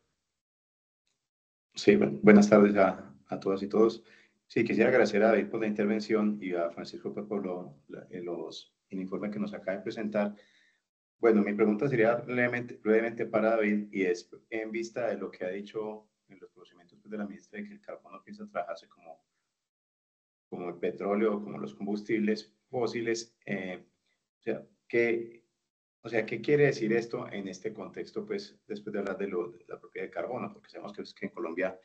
Sí, buenas tardes a todas y todos. Sí, quisiera agradecer a David por la intervención y a Francisco por el informe que nos acaba de presentar. Bueno, mi pregunta sería brevemente para David y es en vista de lo que ha dicho en los conocimientos de la ministra de que el carbono piensa trabajarse como el petróleo, como los combustibles fósiles. O sea, ¿qué quiere decir esto en este contexto, pues, después de hablar de la propiedad de carbono? Porque sabemos que en Colombia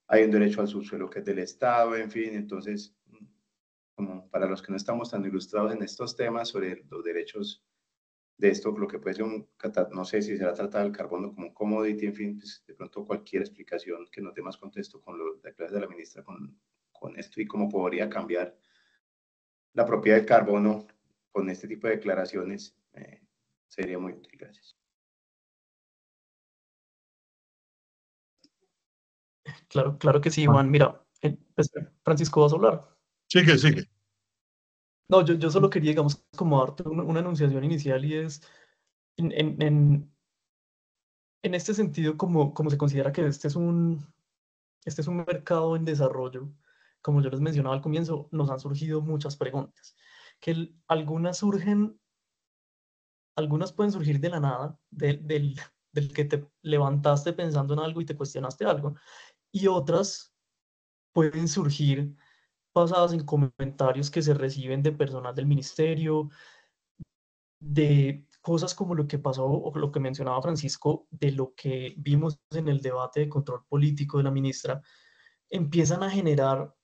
hay un derecho al subsuelo que es del Estado, en fin, entonces, como para los que no estamos tan ilustrados en estos temas sobre los derechos de esto, lo que puede ser no sé si será tratado el carbono como un commodity, en fin, pues de pronto cualquier explicación que nos dé más contexto con la clase de la ministra con esto y cómo podría cambiar la propiedad del carbono con este tipo de declaraciones, sería muy útil. Gracias. Claro que sí, Juan. Mira, pues, Francisco, ¿vas a hablar? Sigue. No, yo solo quería, digamos, como darte una enunciación inicial y es, en, en, en, en este sentido, como se considera que este es un mercado en desarrollo, como yo les mencionaba al comienzo, nos han surgido muchas preguntas, que algunas pueden surgir de la nada, del que te levantaste pensando en algo y te cuestionaste algo, y otras pueden surgir basadas en comentarios que se reciben de personal del ministerio, de cosas como lo que pasó o lo que mencionaba Francisco, de lo que vimos en el debate de control político de la ministra, empiezan a generar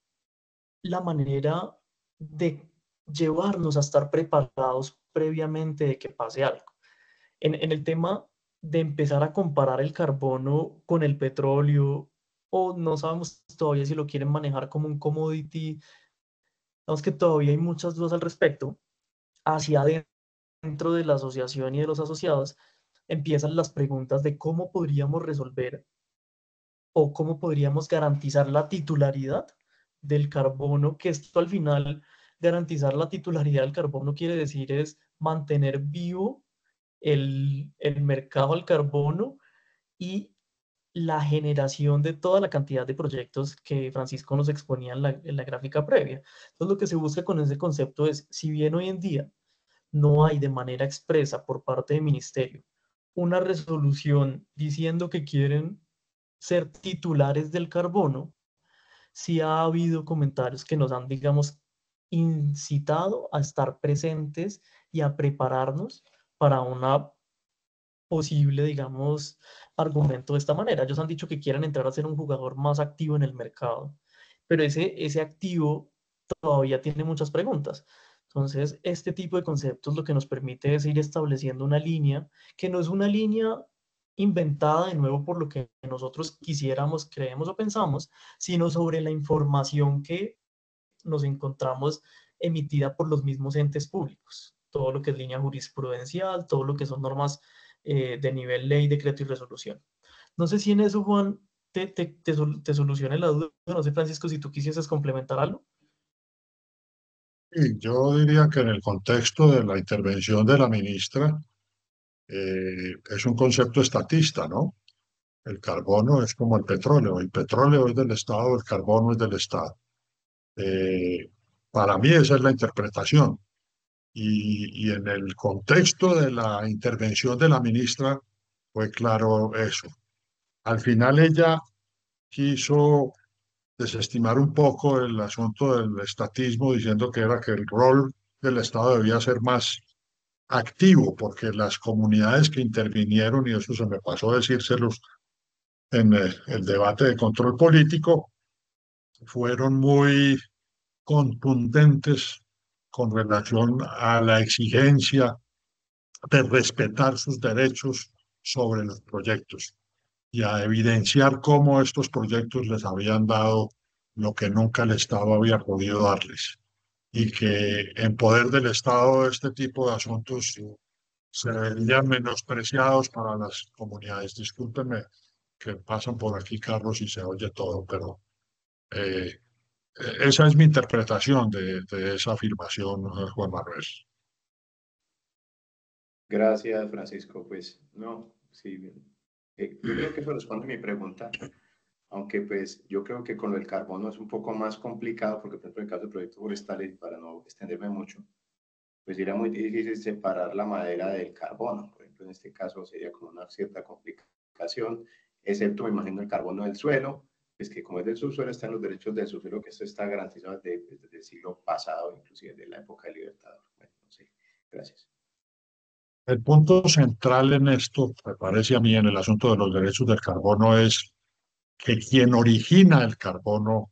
la manera de llevarnos a estar preparados previamente de que pase algo. En el tema de empezar a comparar el carbono con el petróleo o no sabemos todavía si lo quieren manejar como un commodity. Sabemos que todavía hay muchas dudas al respecto. Hacia adentro de la asociación y de los asociados empiezan las preguntas de cómo podríamos resolver o cómo podríamos garantizar la titularidad del carbono, que esto al final, garantizar la titularidad del carbono quiere decir es mantener vivo el mercado al carbono y la generación de toda la cantidad de proyectos que Francisco nos exponía en la gráfica previa. Entonces, lo que se busca con ese concepto es, si bien hoy en día no hay de manera expresa por parte del ministerio una resolución diciendo que quieren ser titulares del carbono, sí ha habido comentarios que nos han, digamos, incitado a estar presentes y a prepararnos para una posible, digamos, argumento de esta manera. Ellos han dicho que quieren entrar a ser un jugador más activo en el mercado, pero ese activo todavía tiene muchas preguntas. Entonces, este tipo de conceptos lo que nos permite es ir estableciendo una línea que no es una línea inventada de nuevo por lo que nosotros quisiéramos, creemos o pensamos, sino sobre la información que nos encontramos emitida por los mismos entes públicos. Todo lo que es línea jurisprudencial, todo lo que son normas de nivel ley, decreto y resolución. No sé si en eso, Juan, te solucione la duda. No sé, Francisco, si tú quisieses complementar algo. Y yo diría que en el contexto de la intervención de la ministra, es un concepto estatista, ¿no? El carbono es como el petróleo es del Estado, el carbono es del Estado. Eh, para mí esa es la interpretación. Y en el contexto de la intervención de la ministra fue claro eso. Al final ella quiso desestimar un poco el asunto del estatismo, diciendo que era que el rol del Estado debía ser más activo, porque las comunidades que intervinieron, y eso se me pasó a decírselos en el debate de control político, fueron muy contundentes con relación a la exigencia de respetar sus derechos sobre los proyectos y a evidenciar cómo estos proyectos les habían dado lo que nunca el Estado había podido darles y que en poder del Estado este tipo de asuntos se verían menospreciados para las comunidades. Discúlpenme que pasan por aquí carros y se oye todo, pero eh, esa es mi interpretación de esa afirmación, Juan Manuel. Gracias, Francisco. Pues no, sí, yo creo que eso responde a mi pregunta, aunque pues yo creo que con el carbono es un poco más complicado, porque por ejemplo en el caso de proyectos forestales, para no extenderme mucho, pues sería muy difícil separar la madera del carbono. Por ejemplo, en este caso sería como una cierta complicación, excepto, me imagino, el carbono del suelo, pues que como es del subsuelo, están los derechos del subsuelo, que esto está garantizado desde el siglo pasado, inclusive de la época del Libertador. Bueno, no sé. Gracias. El punto central en esto, me parece a mí, en el asunto de los derechos del carbono es que quien origina el carbono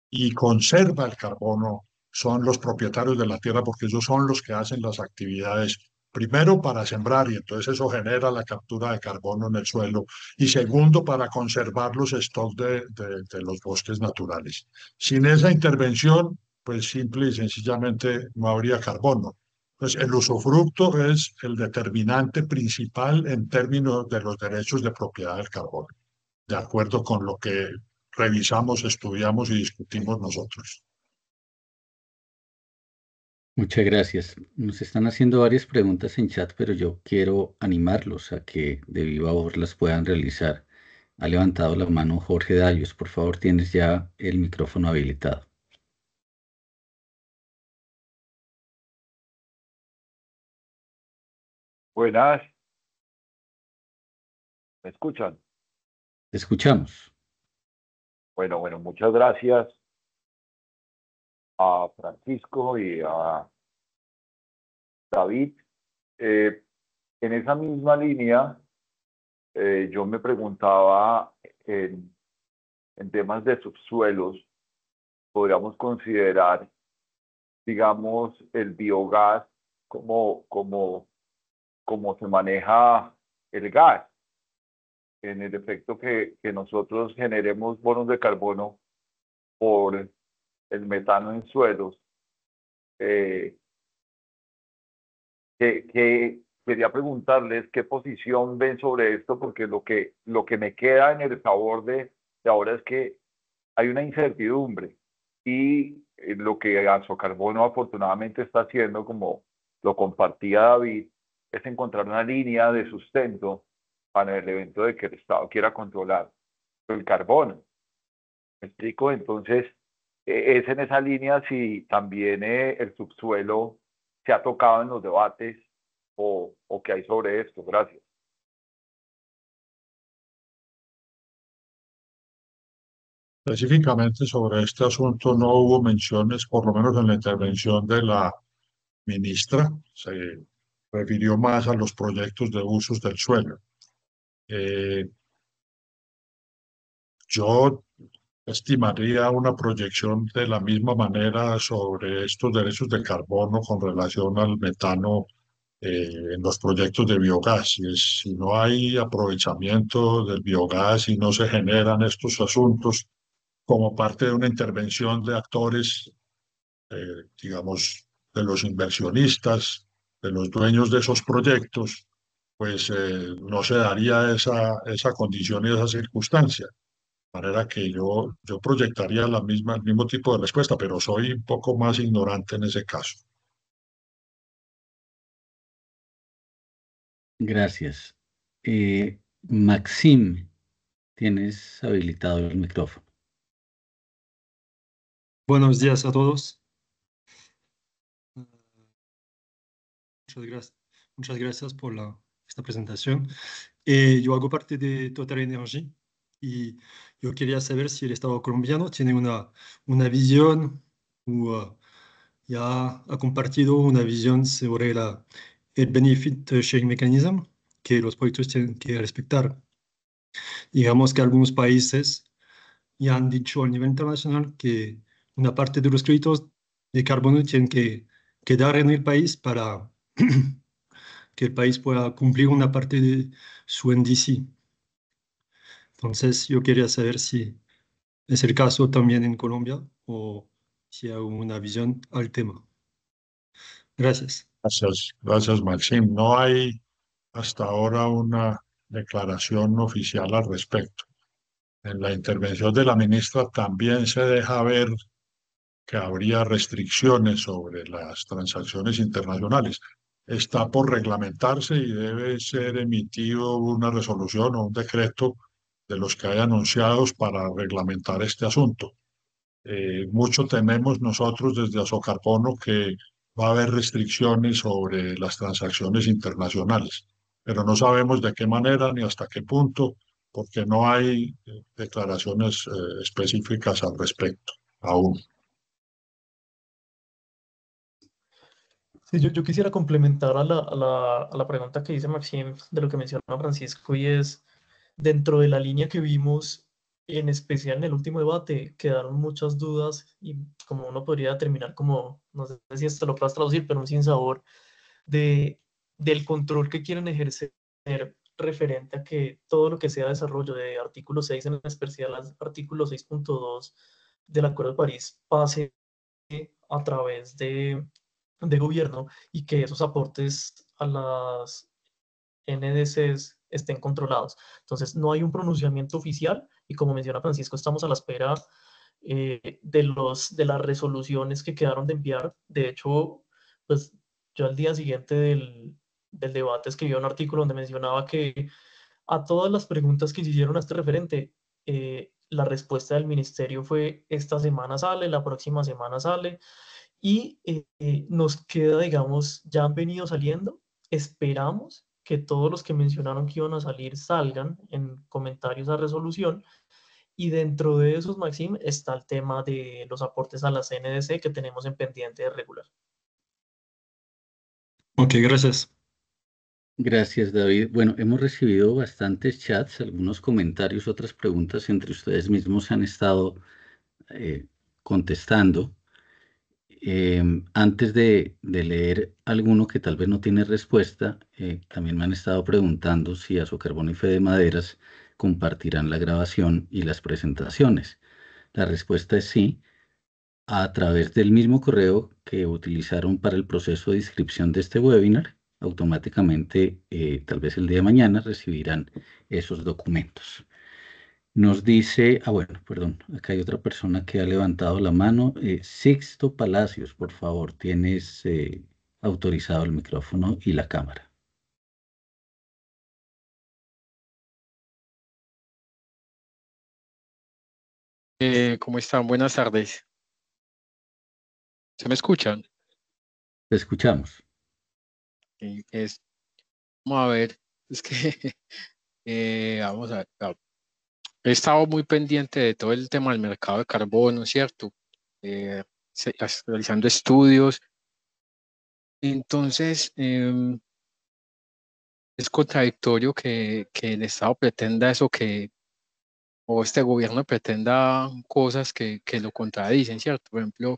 y conserva el carbono son los propietarios de la tierra porque ellos son los que hacen las actividades, primero para sembrar y entonces eso genera la captura de carbono en el suelo y segundo para conservar los stocks de los bosques naturales. Sin esa intervención, pues simple y sencillamente no habría carbono. Pues el usufructo es el determinante principal en términos de los derechos de propiedad del carbono, de acuerdo con lo que revisamos, estudiamos y discutimos nosotros. Muchas gracias. Nos están haciendo varias preguntas en chat, pero yo quiero animarlos a que de viva voz las puedan realizar. Ha levantado la mano Jorge Darius. Por favor, tienes ya el micrófono habilitado. Buenas, ¿me escuchan? Te escuchamos. Bueno, muchas gracias a Francisco y a David. En esa misma línea, yo me preguntaba en temas de subsuelos, podríamos considerar, digamos, el biogás como se maneja el gas. en el efecto que nosotros generemos bonos de carbono por el metano en suelos, quería preguntarles qué posición ven sobre esto, porque lo que me queda en el sabor de ahora es que hay una incertidumbre y lo que Azocarbono afortunadamente está haciendo, como lo compartía David, es encontrar una línea de sustento para el evento de que el Estado quiera controlar el carbono. ¿Me explico? Entonces, es en esa línea si también el subsuelo se ha tocado en los debates o qué hay sobre esto. Gracias. Específicamente sobre este asunto no hubo menciones, por lo menos en la intervención de la ministra, se refirió más a los proyectos de usos del suelo. Yo estimaría una proyección de la misma manera sobre estos derechos de carbono con relación al metano en los proyectos de biogás. Si no hay aprovechamiento del biogás y no se generan estos asuntos como parte de una intervención de actores, digamos, de los inversionistas, de los dueños de esos proyectos, pues no se daría esa condición y esa circunstancia. De manera que yo proyectaría el mismo tipo de respuesta, pero soy un poco más ignorante en ese caso. Gracias. Maxim, tienes habilitado el micrófono. Buenos días a todos. Muchas gracias por esta presentación. Yo hago parte de Total Energy y yo quería saber si el Estado colombiano tiene una visión o ya ha compartido una visión sobre el Benefit Sharing Mechanism que los proyectos tienen que respetar. Digamos que algunos países ya han dicho a nivel internacional que una parte de los créditos de carbono tienen que quedar en el país para que el país pueda cumplir una parte de su NDC. Entonces, yo quería saber si es el caso también en Colombia o si hay una visión al tema. Gracias. Gracias, Maxim. No hay hasta ahora una declaración oficial al respecto. En la intervención de la ministra también se deja ver que habría restricciones sobre las transacciones internacionales. Está por reglamentarse y debe ser emitido una resolución o un decreto de los que hay anunciados para reglamentar este asunto. Mucho tememos nosotros desde Azocarbono que va a haber restricciones sobre las transacciones internacionales, pero no sabemos de qué manera ni hasta qué punto, porque no hay declaraciones específicas al respecto aún. Sí, yo quisiera complementar a la pregunta que dice Maxim de lo que menciona Francisco, y es, dentro de la línea que vimos, en especial en el último debate, quedaron muchas dudas y como uno podría terminar como, no sé si esto lo puedas traducir, pero un sinsabor del control que quieren ejercer referente a que todo lo que sea desarrollo de artículo 6, en especial artículo 6.2 del Acuerdo de París, pase a través de gobierno y que esos aportes a las NDCs estén controlados. Entonces, no hay un pronunciamiento oficial y como menciona Francisco, estamos a la espera de las resoluciones que quedaron de enviar. De hecho, pues yo al día siguiente del debate escribí un artículo donde mencionaba que a todas las preguntas que se hicieron a este referente, la respuesta del ministerio fue: esta semana sale, la próxima semana sale, y nos queda, digamos, ya han venido saliendo. Esperamos que todos los que mencionaron que iban a salir salgan en comentarios a resolución. Y dentro de esos, Maxim, está el tema de los aportes a la CNDC que tenemos en pendiente de regular. Ok, gracias. Gracias, David. Bueno, hemos recibido bastantes chats, algunos comentarios, otras preguntas entre ustedes mismos han estado contestando. Antes de leer alguno que tal vez no tiene respuesta, también me han estado preguntando si Azocarbono y Fede Maderas compartirán la grabación y las presentaciones. La respuesta es sí, a través del mismo correo que utilizaron para el proceso de inscripción de este webinar. Automáticamente, tal vez el día de mañana, recibirán esos documentos. Nos dice, bueno, perdón, acá hay otra persona que ha levantado la mano. Sixto Palacios, por favor, tienes autorizado el micrófono y la cámara. ¿Cómo están? Buenas tardes. ¿Se me escuchan? Te escuchamos. Vamos a ver, es que vamos a ver. He estado muy pendiente de todo el tema del mercado de carbono, ¿cierto? Realizando estudios. Entonces, es contradictorio que el Estado pretenda eso o este gobierno pretenda cosas que lo contradicen, ¿cierto? Por ejemplo,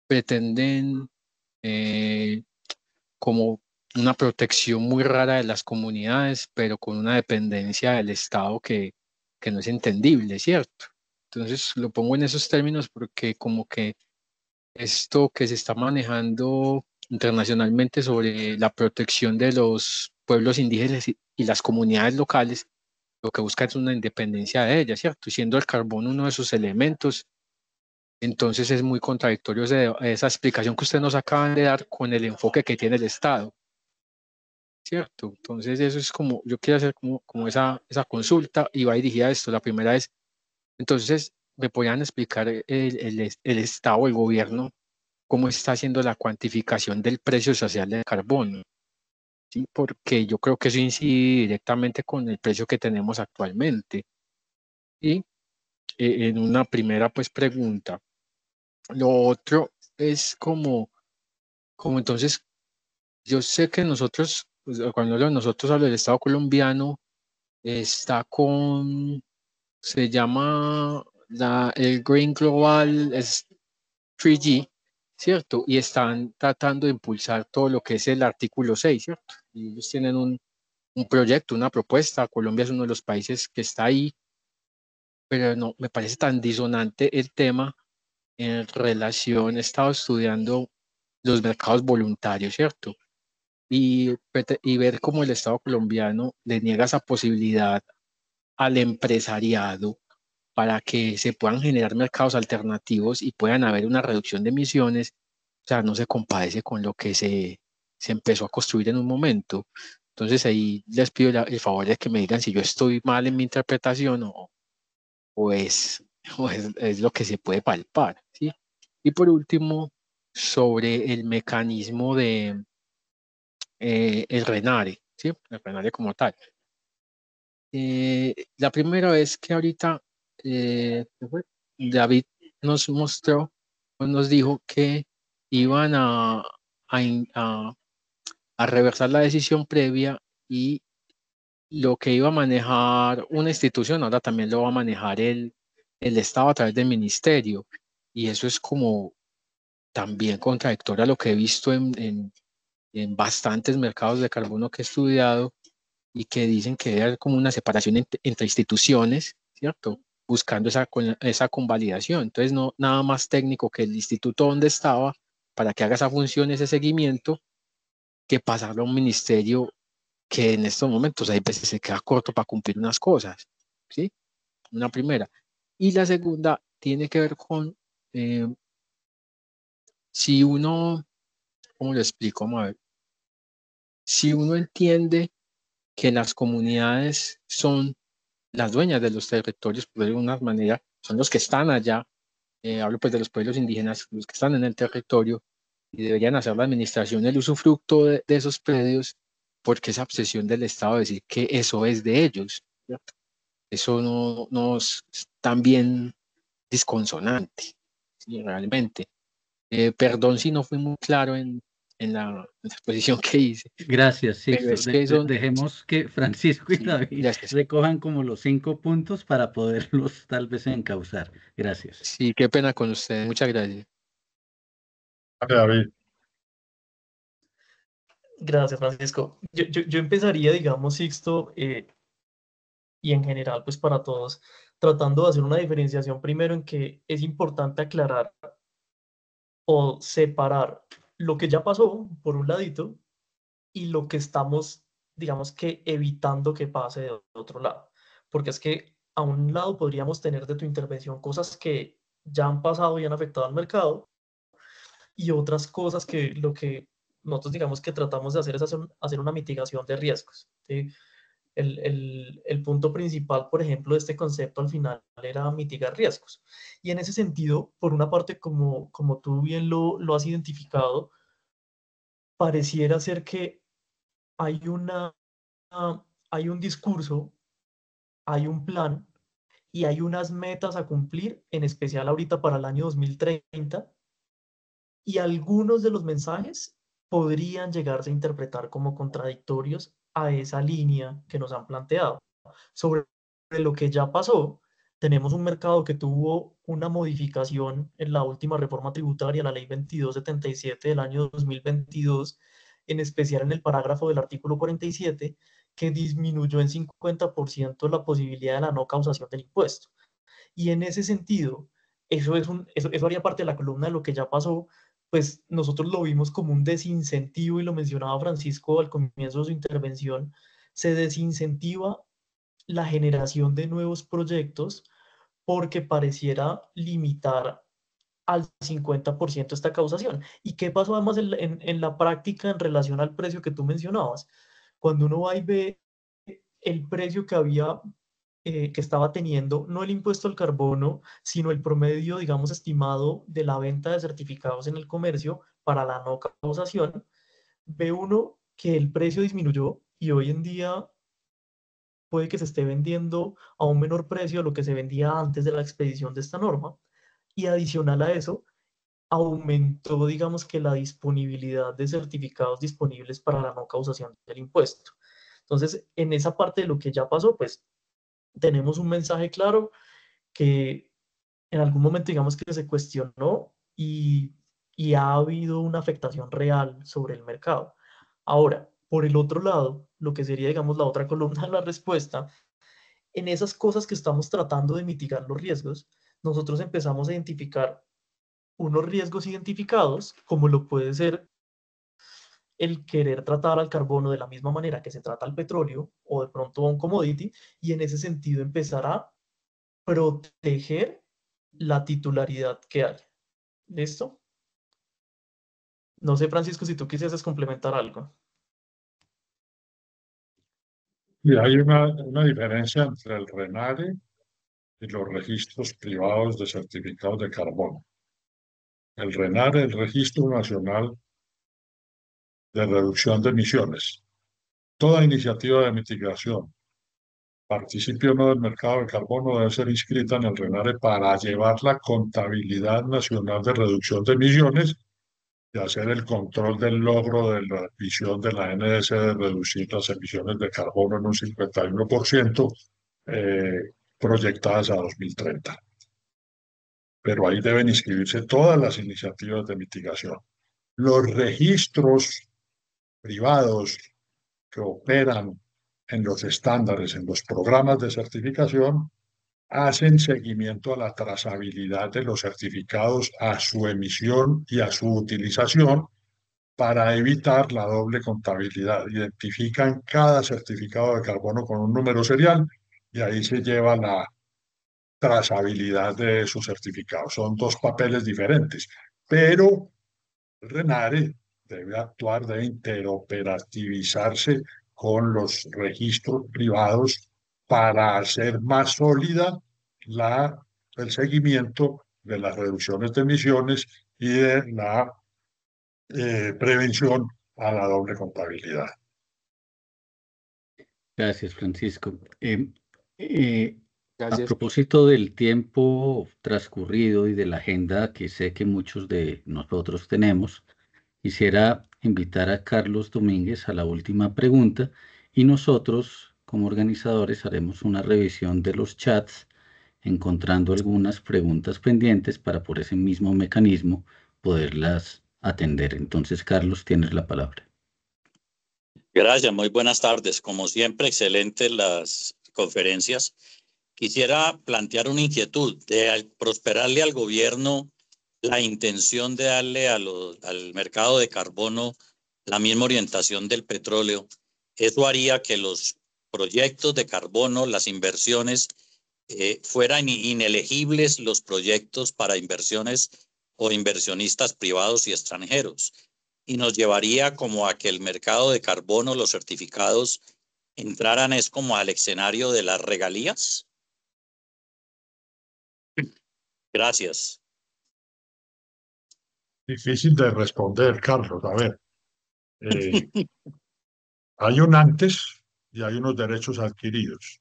pretenden como una protección muy rara de las comunidades, pero con una dependencia del Estado que no es entendible, ¿cierto? Entonces lo pongo en esos términos porque como que esto que se está manejando internacionalmente sobre la protección de los pueblos indígenas y las comunidades locales, lo que busca es una independencia de ellas, ¿cierto? Y siendo el carbón uno de esos elementos, entonces es muy contradictorio esa explicación que ustedes nos acaban de dar con el enfoque que tiene el Estado, ¿cierto? Entonces eso es como, yo quiero hacer como esa consulta y va dirigida a esto. La primera es, entonces, ¿me podrían explicar el Estado, el gobierno, cómo está haciendo la cuantificación del precio social del carbono? ¿Sí? Porque yo creo que eso incide directamente con el precio que tenemos actualmente. Y en una primera pues pregunta. Lo otro es como entonces, yo sé que nosotros, pues, cuando hablo de nosotros hablo del Estado colombiano, está se llama el Green Global es 3G, ¿cierto? Y están tratando de impulsar todo lo que es el artículo 6, ¿cierto? Y ellos tienen un proyecto, una propuesta. Colombia es uno de los países que está ahí, pero no, me parece tan disonante el tema en relación, he estado estudiando los mercados voluntarios, ¿cierto? Y ver cómo el Estado colombiano le niega esa posibilidad al empresariado para que se puedan generar mercados alternativos y puedan haber una reducción de emisiones, o sea, no se compadece con lo que se empezó a construir en un momento. Entonces ahí les pido el favor de que me digan si yo estoy mal en mi interpretación o es, es lo que se puede palpar, ¿sí? Y por último, sobre el mecanismo de el RENARE, ¿sí? El RENARE como tal. La primera vez que ahorita David nos mostró, o nos dijo que iban a reversar la decisión previa y lo que iba a manejar una institución, ahora también lo va a manejar el Estado a través del ministerio. Y eso es como también contradictorio a lo que he visto en bastantes mercados de carbono que he estudiado y que dicen que debe haber como una separación entre instituciones, ¿cierto? Buscando esa convalidación. Entonces, no nada más técnico que el instituto donde estaba para que haga esa función, ese seguimiento, que pasarlo a un ministerio que en estos momentos hay veces se queda corto para cumplir unas cosas, ¿sí? Una primera. Y la segunda tiene que ver con si uno, ¿cómo lo explico? Vamos a ver. Si uno entiende que las comunidades son las dueñas de los territorios, por de alguna manera, son los que están allá, hablo pues de los pueblos indígenas, los que están en el territorio, y deberían hacer la administración el usufructo de esos predios, porque esa obsesión del Estado de decir que eso es de ellos, ¿cierto? Eso no es tan bien disconsonante, ¿sí? Realmente. Perdón si no fui muy claro en la exposición que hice, Gracias, pero Sixto. es que son... Dejemos que Francisco y Sí, David gracias. recojan como los 5 puntos para poderlos tal vez encauzar. Gracias. Sí, qué pena con ustedes. Muchas gracias. Vale, David. Gracias, Francisco. Yo empezaría, digamos, Sixto, y en general, pues para todos, tratando de hacer una diferenciación primero en que es importante aclarar o separar lo que ya pasó, por un ladito, y lo que estamos, digamos que evitando que pase de otro lado. Porque es que a un lado podríamos tener de tu intervención cosas que ya han pasado y han afectado al mercado, y otras cosas que lo que nosotros digamos que tratamos de hacer es hacer una mitigación de riesgos, ¿sí? El punto principal, por ejemplo, de este concepto al final era mitigar riesgos. Y en ese sentido, por una parte, como tú bien lo has identificado, pareciera ser que hay hay un discurso, hay un plan y hay unas metas a cumplir, en especial ahorita para el año 2030, y algunos de los mensajes podrían llegarse a interpretar como contradictorios a esa línea que nos han planteado. Sobre lo que ya pasó, tenemos un mercado que tuvo una modificación en la última reforma tributaria, la ley 2277 del año 2022, en especial en el parágrafo del artículo 47, que disminuyó en 50% la posibilidad de la no causación del impuesto. Y en ese sentido, eso haría parte de la columna de lo que ya pasó, pues nosotros lo vimos como un desincentivo, y lo mencionaba Francisco al comienzo de su intervención. Se desincentiva la generación de nuevos proyectos porque pareciera limitar al 50% esta causación. ¿Y qué pasó además en la práctica en relación al precio que tú mencionabas? Cuando uno va y ve el precio que estaba teniendo, no el impuesto al carbono, sino el promedio, digamos, estimado de la venta de certificados en el comercio para la no causación, ve uno que el precio disminuyó y hoy en día puede que se esté vendiendo a un menor precio de lo que se vendía antes de la expedición de esta norma. Y adicional a eso, aumentó, digamos que la disponibilidad de certificados disponibles para la no causación del impuesto. Entonces, en esa parte de lo que ya pasó, pues tenemos un mensaje claro que en algún momento, digamos que se cuestionó, y ha habido una afectación real sobre el mercado. Ahora, por el otro lado, lo que sería, digamos, la otra columna de la respuesta, en esas cosas que estamos tratando de mitigar los riesgos, nosotros empezamos a identificar unos riesgos identificados, como lo puede ser el querer tratar al carbono de la misma manera que se trata al petróleo o de pronto a un commodity, y en ese sentido empezar a proteger la titularidad que hay. ¿Listo? No sé, Francisco, si tú quisieras complementar algo. Y hay una diferencia entre el RENARE y los registros privados de certificados de carbono. El RENARE, el Registro Nacional de Reducción de Emisiones. Toda iniciativa de mitigación, participe o no del mercado de carbono, debe ser inscrita en el RENARE para llevar la contabilidad nacional de reducción de emisiones y hacer el control del logro de la visión de la NDC de reducir las emisiones de carbono en un 51%, proyectadas a 2030. Pero ahí deben inscribirse todas las iniciativas de mitigación. Los registros privados que operan en los estándares, en los programas de certificación, hacen seguimiento a la trazabilidad de los certificados, a su emisión y a su utilización para evitar la doble contabilidad. Identifican cada certificado de carbono con un número serial y ahí se lleva la trazabilidad de sus certificados. Son dos papeles diferentes, pero RENARE debe actuar, debe interoperativizarse con los registros privados para hacer más sólida el seguimiento de las reducciones de emisiones y de la prevención a la doble contabilidad. Gracias, Francisco. A Gracias. propósito del tiempo transcurrido y de la agenda que sé que muchos de nosotros tenemos, quisiera invitar a Carlos Domínguez a la última pregunta, y nosotros, como organizadores, haremos una revisión de los chats, encontrando algunas preguntas pendientes para por ese mismo mecanismo poderlas atender. Entonces, Carlos, tienes la palabra. Gracias, muy buenas tardes. Como siempre, excelentes las conferencias. Quisiera plantear una inquietud de prosperarle al gobierno la intención de darle al mercado de carbono la misma orientación del petróleo. Eso haría que los proyectos de carbono, las inversiones, fueran inelegibles los proyectos para inversiones o inversionistas privados y extranjeros. Y nos llevaría como a que el mercado de carbono, los certificados, entraran es como al escenario de las regalías. Gracias. Difícil de responder, Carlos. A ver, hay un antes y hay unos derechos adquiridos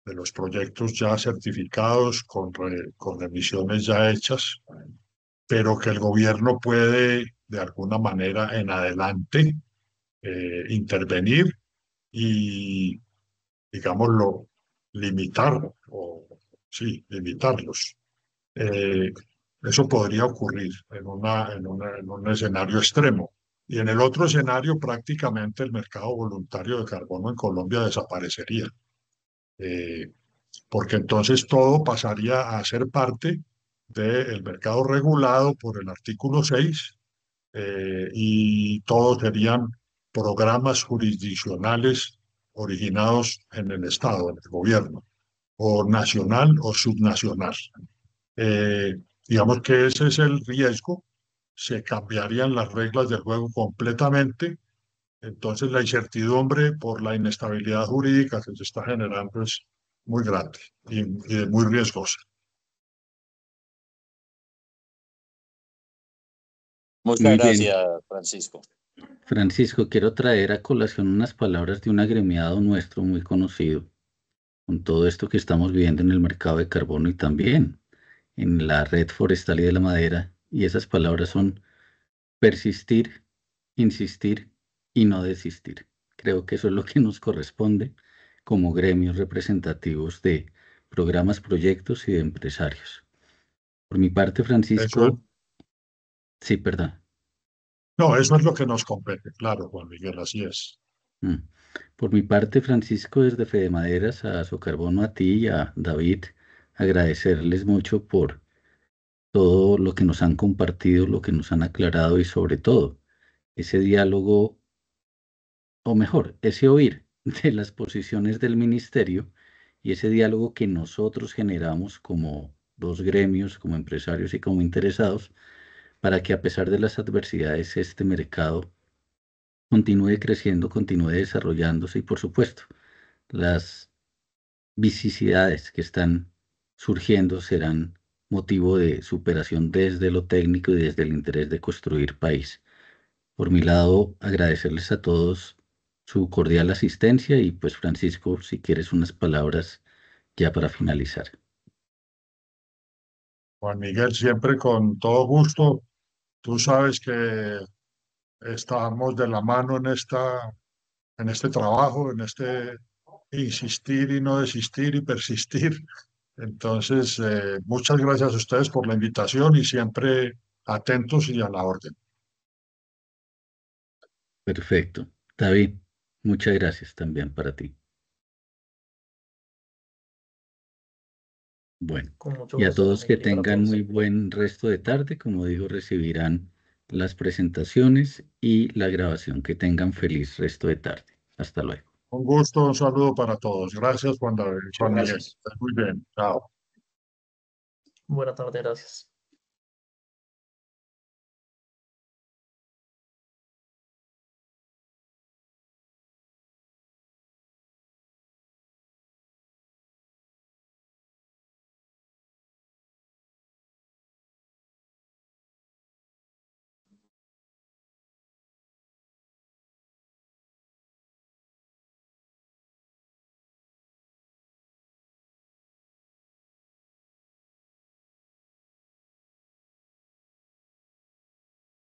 de los proyectos ya certificados con emisiones ya hechas, pero que el gobierno puede de alguna manera en adelante intervenir y, digámoslo, limitar, o sí, limitarlos. Eso podría ocurrir en un escenario extremo. Y en el otro escenario, prácticamente el mercado voluntario de carbono en Colombia desaparecería, porque entonces todo pasaría a ser parte del mercado regulado por el artículo 6, y todos serían programas jurisdiccionales originados en el Estado, en el gobierno, o nacional o subnacional. Digamos que ese es el riesgo, se cambiarían las reglas del juego completamente, entonces la incertidumbre por la inestabilidad jurídica que se está generando es muy grande y muy riesgosa. Muchas Muy bien. gracias, Francisco. Francisco, quiero traer a colación unas palabras de un agremiado nuestro muy conocido, con todo esto que estamos viviendo en el mercado de carbono y también en la red forestal y de la madera, y esas palabras son persistir, insistir y no desistir. Creo que eso es lo que nos corresponde como gremios representativos de programas, proyectos y de empresarios. Por mi parte, Francisco, sí, perdón. No, eso es lo que nos compete, claro, Juan Miguel, así es. Por mi parte, Francisco, desde Fedemaderas a Socarbono, a ti y a David, agradecerles mucho por todo lo que nos han compartido, lo que nos han aclarado y sobre todo ese diálogo, o mejor, ese oír de las posiciones del ministerio y ese diálogo que nosotros generamos como dos gremios, como empresarios y como interesados, para que a pesar de las adversidades este mercado continúe creciendo, continúe desarrollándose y por supuesto las vicisitudes que están surgiendo serán motivo de superación desde lo técnico y desde el interés de construir país. Por mi lado, agradecerles a todos su cordial asistencia y pues Francisco, si quieres unas palabras ya para finalizar. Juan Miguel, siempre con todo gusto. Tú sabes que estamos de la mano en este trabajo, en este insistir y no desistir y persistir. Entonces, muchas gracias a ustedes por la invitación y siempre atentos y a la orden. Perfecto. David, muchas gracias también para ti. Bueno, Con mucho y a gusto, Juan todos que Miguel, y para tengan todos. muy buen resto de tarde, como digo, recibirán las presentaciones y la grabación. Que tengan feliz resto de tarde. Hasta luego. Un gusto, un saludo para todos. Gracias, Juan Miguel. Muchas gracias. Muy bien. Chao. Buena tarde, gracias.